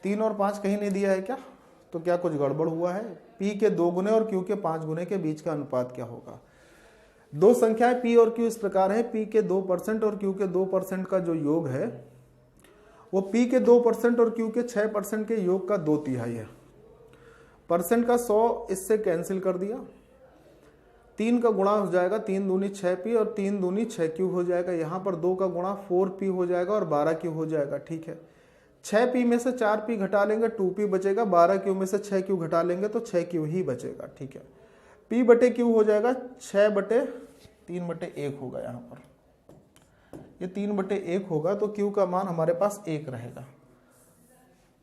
3 और 5 कहीं नहीं दिया है क्या? तो क्या कुछ गड़बड़ हुआ है? p के 2 गुने और q के 5 गुने के बीच का अनुपात क्या होगा? दो संख्याएं p और q इस प्रकार है, p के 2% और q के 2% का जो योग है वो P के 2% और Q के 6% के योग का 2/3 है। परसेंट का 100 इससे कैंसिल कर दिया, 3 का गुणा हो जाएगा 3 दूनी 6P और 3 दूनी 6Q हो जाएगा। यहाँ पर 2 का गुणा 4P हो जाएगा और 12Q हो जाएगा। ठीक है, 6P में से 4P घटा लेंगे 2P बचेगा, 12Q में से 6Q घटा लेंगे तो 6Q ही बचेगा। ठीक है, P बटे Q हो जाएगा 6/3/1 होगा। यहाँ पर ये 3/1 होगा तो Q का मान हमारे पास 1 रहेगा।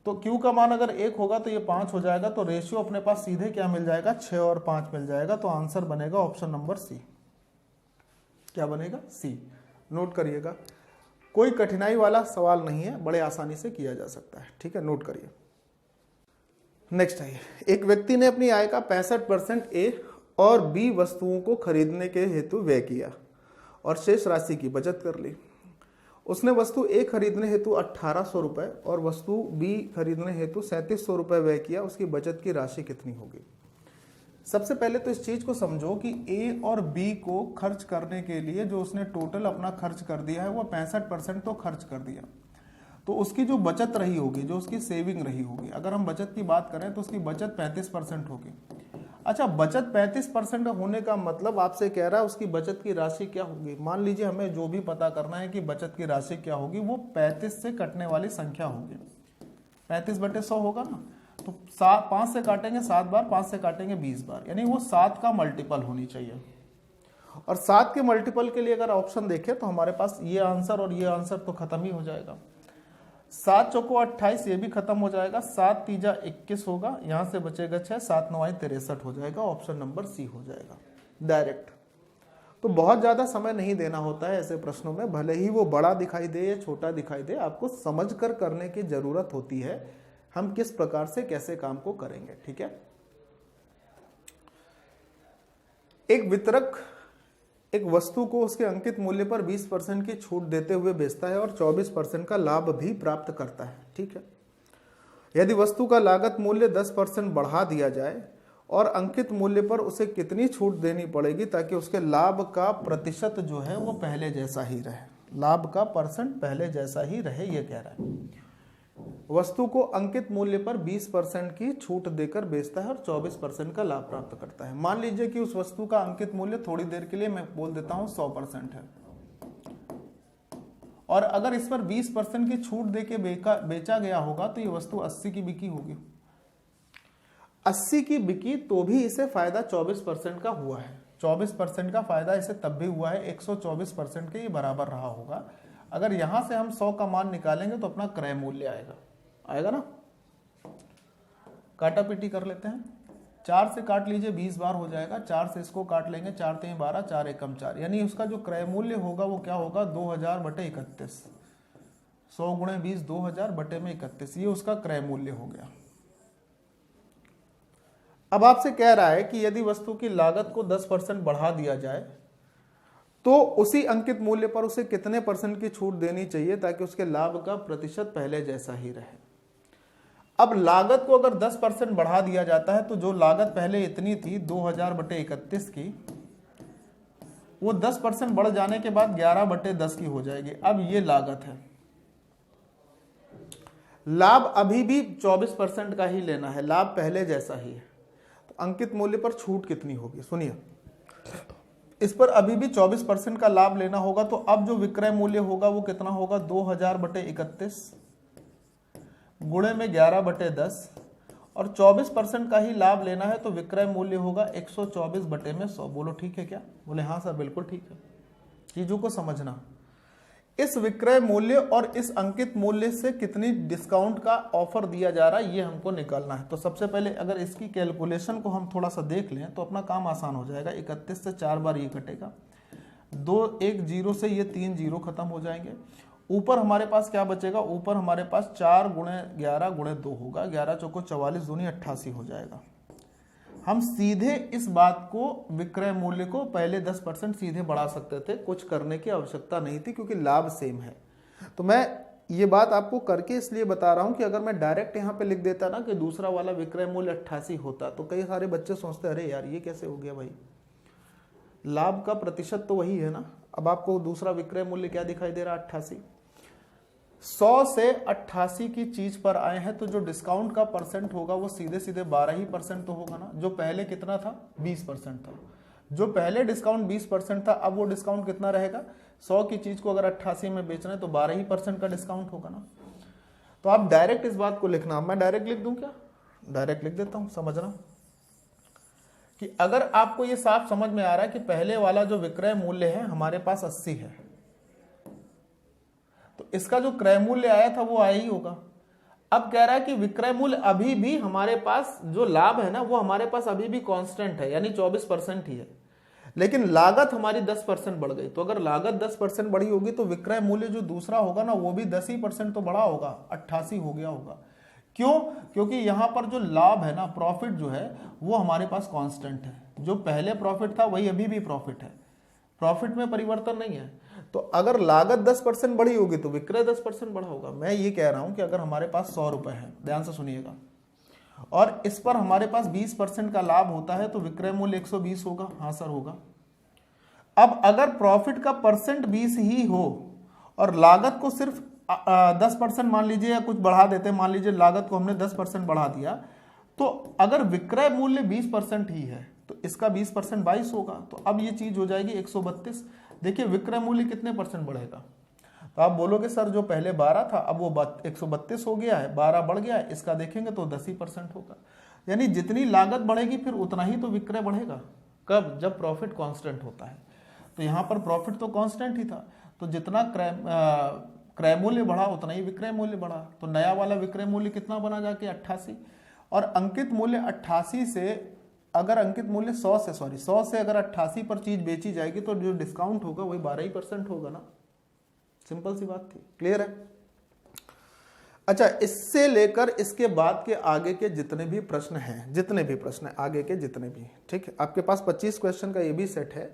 तो Q का मान अगर 1 होगा तो ये 5 हो जाएगा। तो रेशियो अपने पास सीधे क्या मिल जाएगा, 6 और 5 मिल जाएगा। तो आंसर बनेगा ऑप्शन नंबर सी। क्या बनेगा, सी। नोट करिएगा, कोई कठिनाई वाला सवाल नहीं है, बड़े आसानी से किया जा सकता है। ठीक है, नोट करिए। नेक्स्ट आइए, एक व्यक्ति ने अपनी आय का 65% ए और बी वस्तुओं को खरीदने के हेतु व्यय किया और शेष राशि की बचत कर ली। उसने वस्तु ए खरीदने हेतु 1800 रुपए और वस्तु बी खरीदने हेतु 3700 रुपए व्यय किया। उसकी बचत की राशि कितनी होगी? सबसे पहले तो इस चीज को समझो कि ए और बी को खर्च करने के लिए जो उसने टोटल अपना खर्च कर दिया है वो 65% तो खर्च कर दिया। तो उसकी जो बचत रही होगी, जो उसकी सेविंग रही होगी, अगर हम बचत की बात करें तो उसकी बचत 35% होगी। अच्छा, बचत 35% होने का मतलब आपसे कह रहा है उसकी बचत की राशि क्या होगी। मान लीजिए हमें जो भी पता करना है कि बचत की राशि क्या होगी, वो 35 से कटने वाली संख्या होगी। 35/100 होगा ना, तो 5 से काटेंगे 7 बार, 5 से काटेंगे 20 बार, यानी वो 7 का मल्टीपल होनी चाहिए। और 7 के मल्टीपल के लिए अगर ऑप्शन देखें तो हमारे पास ये आंसर और ये आंसर तो खत्म ही हो जाएगा। 7 चौको 28, ये भी खत्म हो जाएगा। 7 तीजा 21 होगा, यहां से बचेगा 6, 7 9 63 हो जाएगा। ऑप्शन नंबर सी हो जाएगा डायरेक्ट। तो बहुत ज्यादा समय नहीं देना होता है ऐसे प्रश्नों में, भले ही वो बड़ा दिखाई दे या छोटा दिखाई दे, आपको समझकर करने की जरूरत होती है हम किस प्रकार से कैसे काम को करेंगे। ठीक है, एक वितरक एक वस्तु को उसके अंकित मूल्य पर 20% की छूट देते हुए बेचता है और 24% का लाभ भी प्राप्त करता है। ठीक है, यदि वस्तु का लागत मूल्य 10% बढ़ा दिया जाए और अंकित मूल्य पर उसे कितनी छूट देनी पड़ेगी ताकि उसके लाभ का प्रतिशत जो है वो पहले जैसा ही रहे, लाभ का परसेंट पहले जैसा ही रहे, ये कह रहा है। वस्तु को अंकित मूल्य पर 20% की छूट देकर बेचता है और 24% का लाभ प्राप्त करता है। मान लीजिए कि उस वस्तु का अंकित मूल्य थोड़ी देर के लिए मैं बोल देता हूं 100% है, और अगर इस पर 20% की छूट देके बेचा गया होगा तो ये वस्तु 80 की बिकी होगी। 80 की बिकी तो भी इसे फायदा 24% का हुआ है। 24% का फायदा इसे तब भी हुआ है, 124% के ये बराबर रहा होगा। अगर यहां से हम 100 का मान निकालेंगे तो अपना क्रय मूल्य आएगा ना। काटा पीटी कर लेते हैं, 4 से काट लीजिए 20 बार हो जाएगा, 4 से इसको काट लेंगे, 4 3 12, 4 एकम 4, यानी उसका जो क्रय मूल्य होगा वो क्या होगा, 2000/31। 100 × 20 2000/31, ये उसका क्रय मूल्य हो गया। अब आपसे कह रहा है कि यदि वस्तु की लागत को 10% बढ़ा दिया जाए तो उसी अंकित मूल्य पर उसे कितने % की छूट देनी चाहिए ताकि उसके लाभ का प्रतिशत पहले जैसा ही रहे। अब लागत को अगर 10% बढ़ा दिया जाता है तो जो लागत पहले इतनी थी 2000/31 की, वो 10% बढ़ जाने के बाद 11/10 की हो जाएगी। अब ये लागत है, लाभ अभी भी 24% का ही लेना है, लाभ पहले जैसा ही है। तो अंकित मूल्य पर छूट कितनी होगी, सुनिए, इस पर अभी भी 24% का लाभ लेना होगा। तो अब जो विक्रय मूल्य होगा वो कितना होगा, 2000/31 गुणे में 11/10, और 24% का ही लाभ लेना है तो विक्रय मूल्य होगा 124/100। बोलो ठीक है क्या? बोले हाँ सर बिल्कुल ठीक है। चीजों को समझना, इस विक्रय मूल्य और इस अंकित मूल्य से कितनी डिस्काउंट का ऑफर दिया जा रहा है ये हमको निकालना है। तो सबसे पहले अगर इसकी कैलकुलेशन को हम थोड़ा सा देख लें तो अपना काम आसान हो जाएगा। 31 से 4 बार ये कटेगा, 2 1 0 से ये 3 0 खत्म हो जाएंगे। ऊपर हमारे पास क्या बचेगा, ऊपर हमारे पास 4 × 11 × 2 होगा, 11 चौको 44 दूनी 88 हो जाएगा। हम सीधे इस बात को, विक्रय मूल्य को पहले 10% सीधे बढ़ा सकते थे, कुछ करने की आवश्यकता नहीं थी क्योंकि लाभ सेम है। तो मैं ये बात आपको करके इसलिए बता रहा हूं कि अगर मैं डायरेक्ट यहाँ पे लिख देता ना कि दूसरा वाला विक्रय मूल्य 88 होता तो कई सारे बच्चे सोचते अरे यार ये कैसे हो गया भाई, लाभ का प्रतिशत तो वही है ना। अब आपको दूसरा विक्रय मूल्य क्या दिखाई दे रहा है, 88। 100 से 88 की चीज पर आए हैं, तो जो डिस्काउंट का परसेंट होगा वो सीधे सीधे 12% तो होगा ना। जो पहले कितना था, 20% था। जो पहले डिस्काउंट 20% था, अब वो डिस्काउंट कितना रहेगा, 100 की चीज को अगर 88 में बेच रहे हैं तो 12% का डिस्काउंट होगा ना। तो आप डायरेक्ट इस बात को लिखना, मैं डायरेक्ट लिख दूं क्या, डायरेक्ट लिख देता हूं, समझना कि अगर आपको ये साफ समझ में आ रहा है कि पहले वाला जो विक्रय मूल्य है हमारे पास 80 है, तो इसका जो क्रय मूल्य आया था वो आया ही होगा। अब कह रहा है कि विक्रय मूल्य अभी भी हमारे पास, जो लाभ है ना वो हमारे पास अभी भी कांस्टेंट है, यानी 24% ही है, लेकिन लागत हमारी 10% बढ़ गई। तो अगर लागत 10% बढ़ी होगी तो विक्रय मूल्य जो दूसरा होगा ना वो भी 10% तो बढ़ा होगा, 88 हो गया होगा। क्यों, क्योंकि यहां पर जो लाभ है ना, प्रॉफिट जो है वो हमारे पास कांस्टेंट है। जो पहले प्रॉफिट था वही अभी भी प्रॉफिट है, प्रॉफिट में परिवर्तन नहीं है। तो अगर लागत 10% बढ़ी होगी तो विक्रय 10% बढ़ा होगा। मैं ये कह रहा हूं कि अगर हमारे पास 100 रुपए है, ध्यान से सुनिएगा, और इस पर हमारे पास 20% का लाभ होता है तो विक्रय मूल्य 120 होगा। हाँ सर होगा। अब अगर प्रॉफिट का परसेंट 20 ही हो और लागत को सिर्फ 10% मान लीजिए, या कुछ बढ़ा देते हैं, मान लीजिए लागत को हमने 10% बढ़ा दिया, तो अगर विक्रय मूल्य 20% ही है तो इसका 20% 22 होगा। तो अब ये चीज हो जाएगी 132। देखिए विक्रय मूल्य कितने परसेंट बढ़ेगा, तो आप बोलोगे सर जो पहले 12 था अब वो 132 हो गया है, 12 बढ़ गया है, इसका देखेंगे तो 10% होगा। यानी जितनी लागत बढ़ेगी फिर उतना ही तो विक्रय बढ़ेगा। कब, जब प्रॉफिट कांस्टेंट होता है। तो यहाँ पर प्रॉफिट तो कांस्टेंट ही था, तो जितना क्रय मूल्य बढ़ा उतना ही विक्रय मूल्य बढ़ा। तो नया वाला विक्रय मूल्य कितना बना जाके 88, और अंकित मूल्य 88 से, अगर अंकित मूल्य 100 से अगर 88 पर चीज बेची जाएगी तो जो डिस्काउंट होगा वही 12% होगा ना। सिंपल सी बात थी, क्लियर है। अच्छा, इससे लेकर इसके बाद के आगे के जितने भी प्रश्न हैं, जितने भी प्रश्न आगे के जितने भी, ठीक है, आपके पास 25 क्वेश्चन का ये भी सेट है।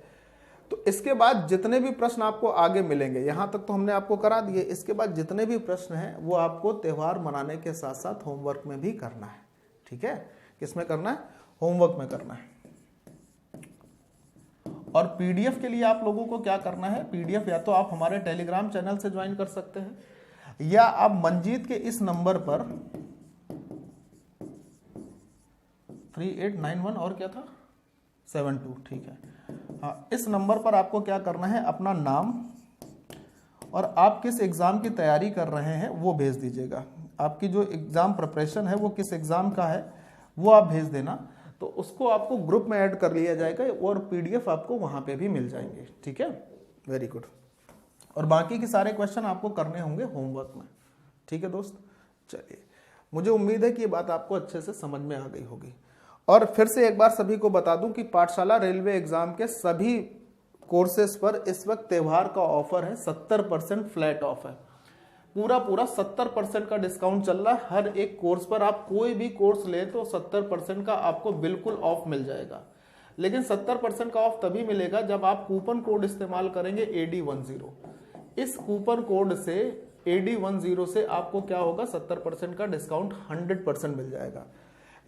तो इसके बाद जितने भी प्रश्न आपको आगे मिलेंगे, यहां तक तो हमने आपको करा दिए, इसके बाद जितने भी प्रश्न हैं वो आपको त्यौहार मनाने के साथ साथ होमवर्क में भी करना है। ठीक है, किसमें करना है, होमवर्क में करना है। और पीडीएफ के लिए आप लोगों को क्या करना है, पीडीएफ या तो आप हमारे टेलीग्राम चैनल से ज्वाइन कर सकते हैं, या आप मंजीत के इस नंबर पर 3891 और क्या था 72, ठीक है, हाँ, इस नंबर पर आपको क्या करना है, अपना नाम और आप किस एग्जाम की तैयारी कर रहे हैं वो भेज दीजिएगा। आपकी जो एग्जाम प्रिपरेशन है वो किस एग्जाम का है वो आप भेज देना, तो उसको आपको ग्रुप में ऐड कर लिया जाएगा और पीडीएफ आपको वहां पे भी मिल जाएंगे। ठीक है, वेरी गुड। और बाकी के सारे क्वेश्चन आपको करने होंगे होमवर्क में। ठीक है दोस्त, चलिए, मुझे उम्मीद है कि ये बात आपको अच्छे से समझ में आ गई होगी। और फिर से एक बार सभी को बता दूं कि पाठशाला रेलवे एग्जाम के सभी कोर्सेज पर इस वक्त त्योहार का ऑफर है, 70% फ्लैट ऑफ है, पूरा 70% का डिस्काउंट चल रहा है। हर एक कोर्स पर आप कोई भी कोर्स ले तो 70% का आपको बिल्कुल ऑफ मिल जाएगा। लेकिन 70% का ऑफ तभी मिलेगा जब आप कूपन कोड इस्तेमाल करेंगे AD10। इस कूपन कोड से AD10 से आपको क्या होगा, 70% का डिस्काउंट 100% मिल जाएगा।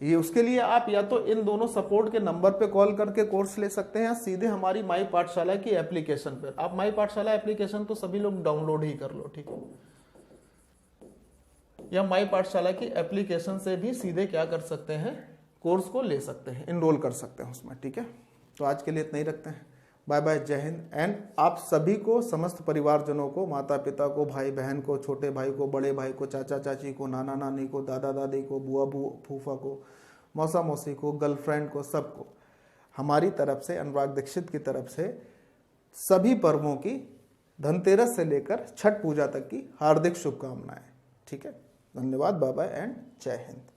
ये उसके लिए आप या तो इन दोनों सपोर्ट के नंबर पे कॉल करके कोर्स ले सकते हैं, या सीधे हमारी माई पाठशाला की एप्लीकेशन पर। आप माई पाठशाला एप्लीकेशन तो सभी लोग डाउनलोड ही कर लो, ठीक है, या माई पाठशाला की एप्लीकेशन से भी सीधे क्या कर सकते हैं, कोर्स को ले सकते हैं, इनरोल कर सकते हैं उसमें। ठीक है, तो आज के लिए इतना ही रखते हैं। बाय बाय, जय हिंद। एंड आप सभी को, समस्त परिवारजनों को, माता पिता को, भाई बहन को, छोटे भाई को, बड़े भाई को, चाचा चाची को, नाना नानी को, दादा दादी को, बुआ फूफा को, मौसा मौसी को, गर्लफ्रेंड को, सबको हमारी तरफ से, अनुराग दीक्षित की तरफ से सभी पर्वों की, धनतेरस से लेकर छठ पूजा तक की हार्दिक शुभकामनाएं। ठीक है, धन्यवाद, बाय बाय एंड जय हिंद।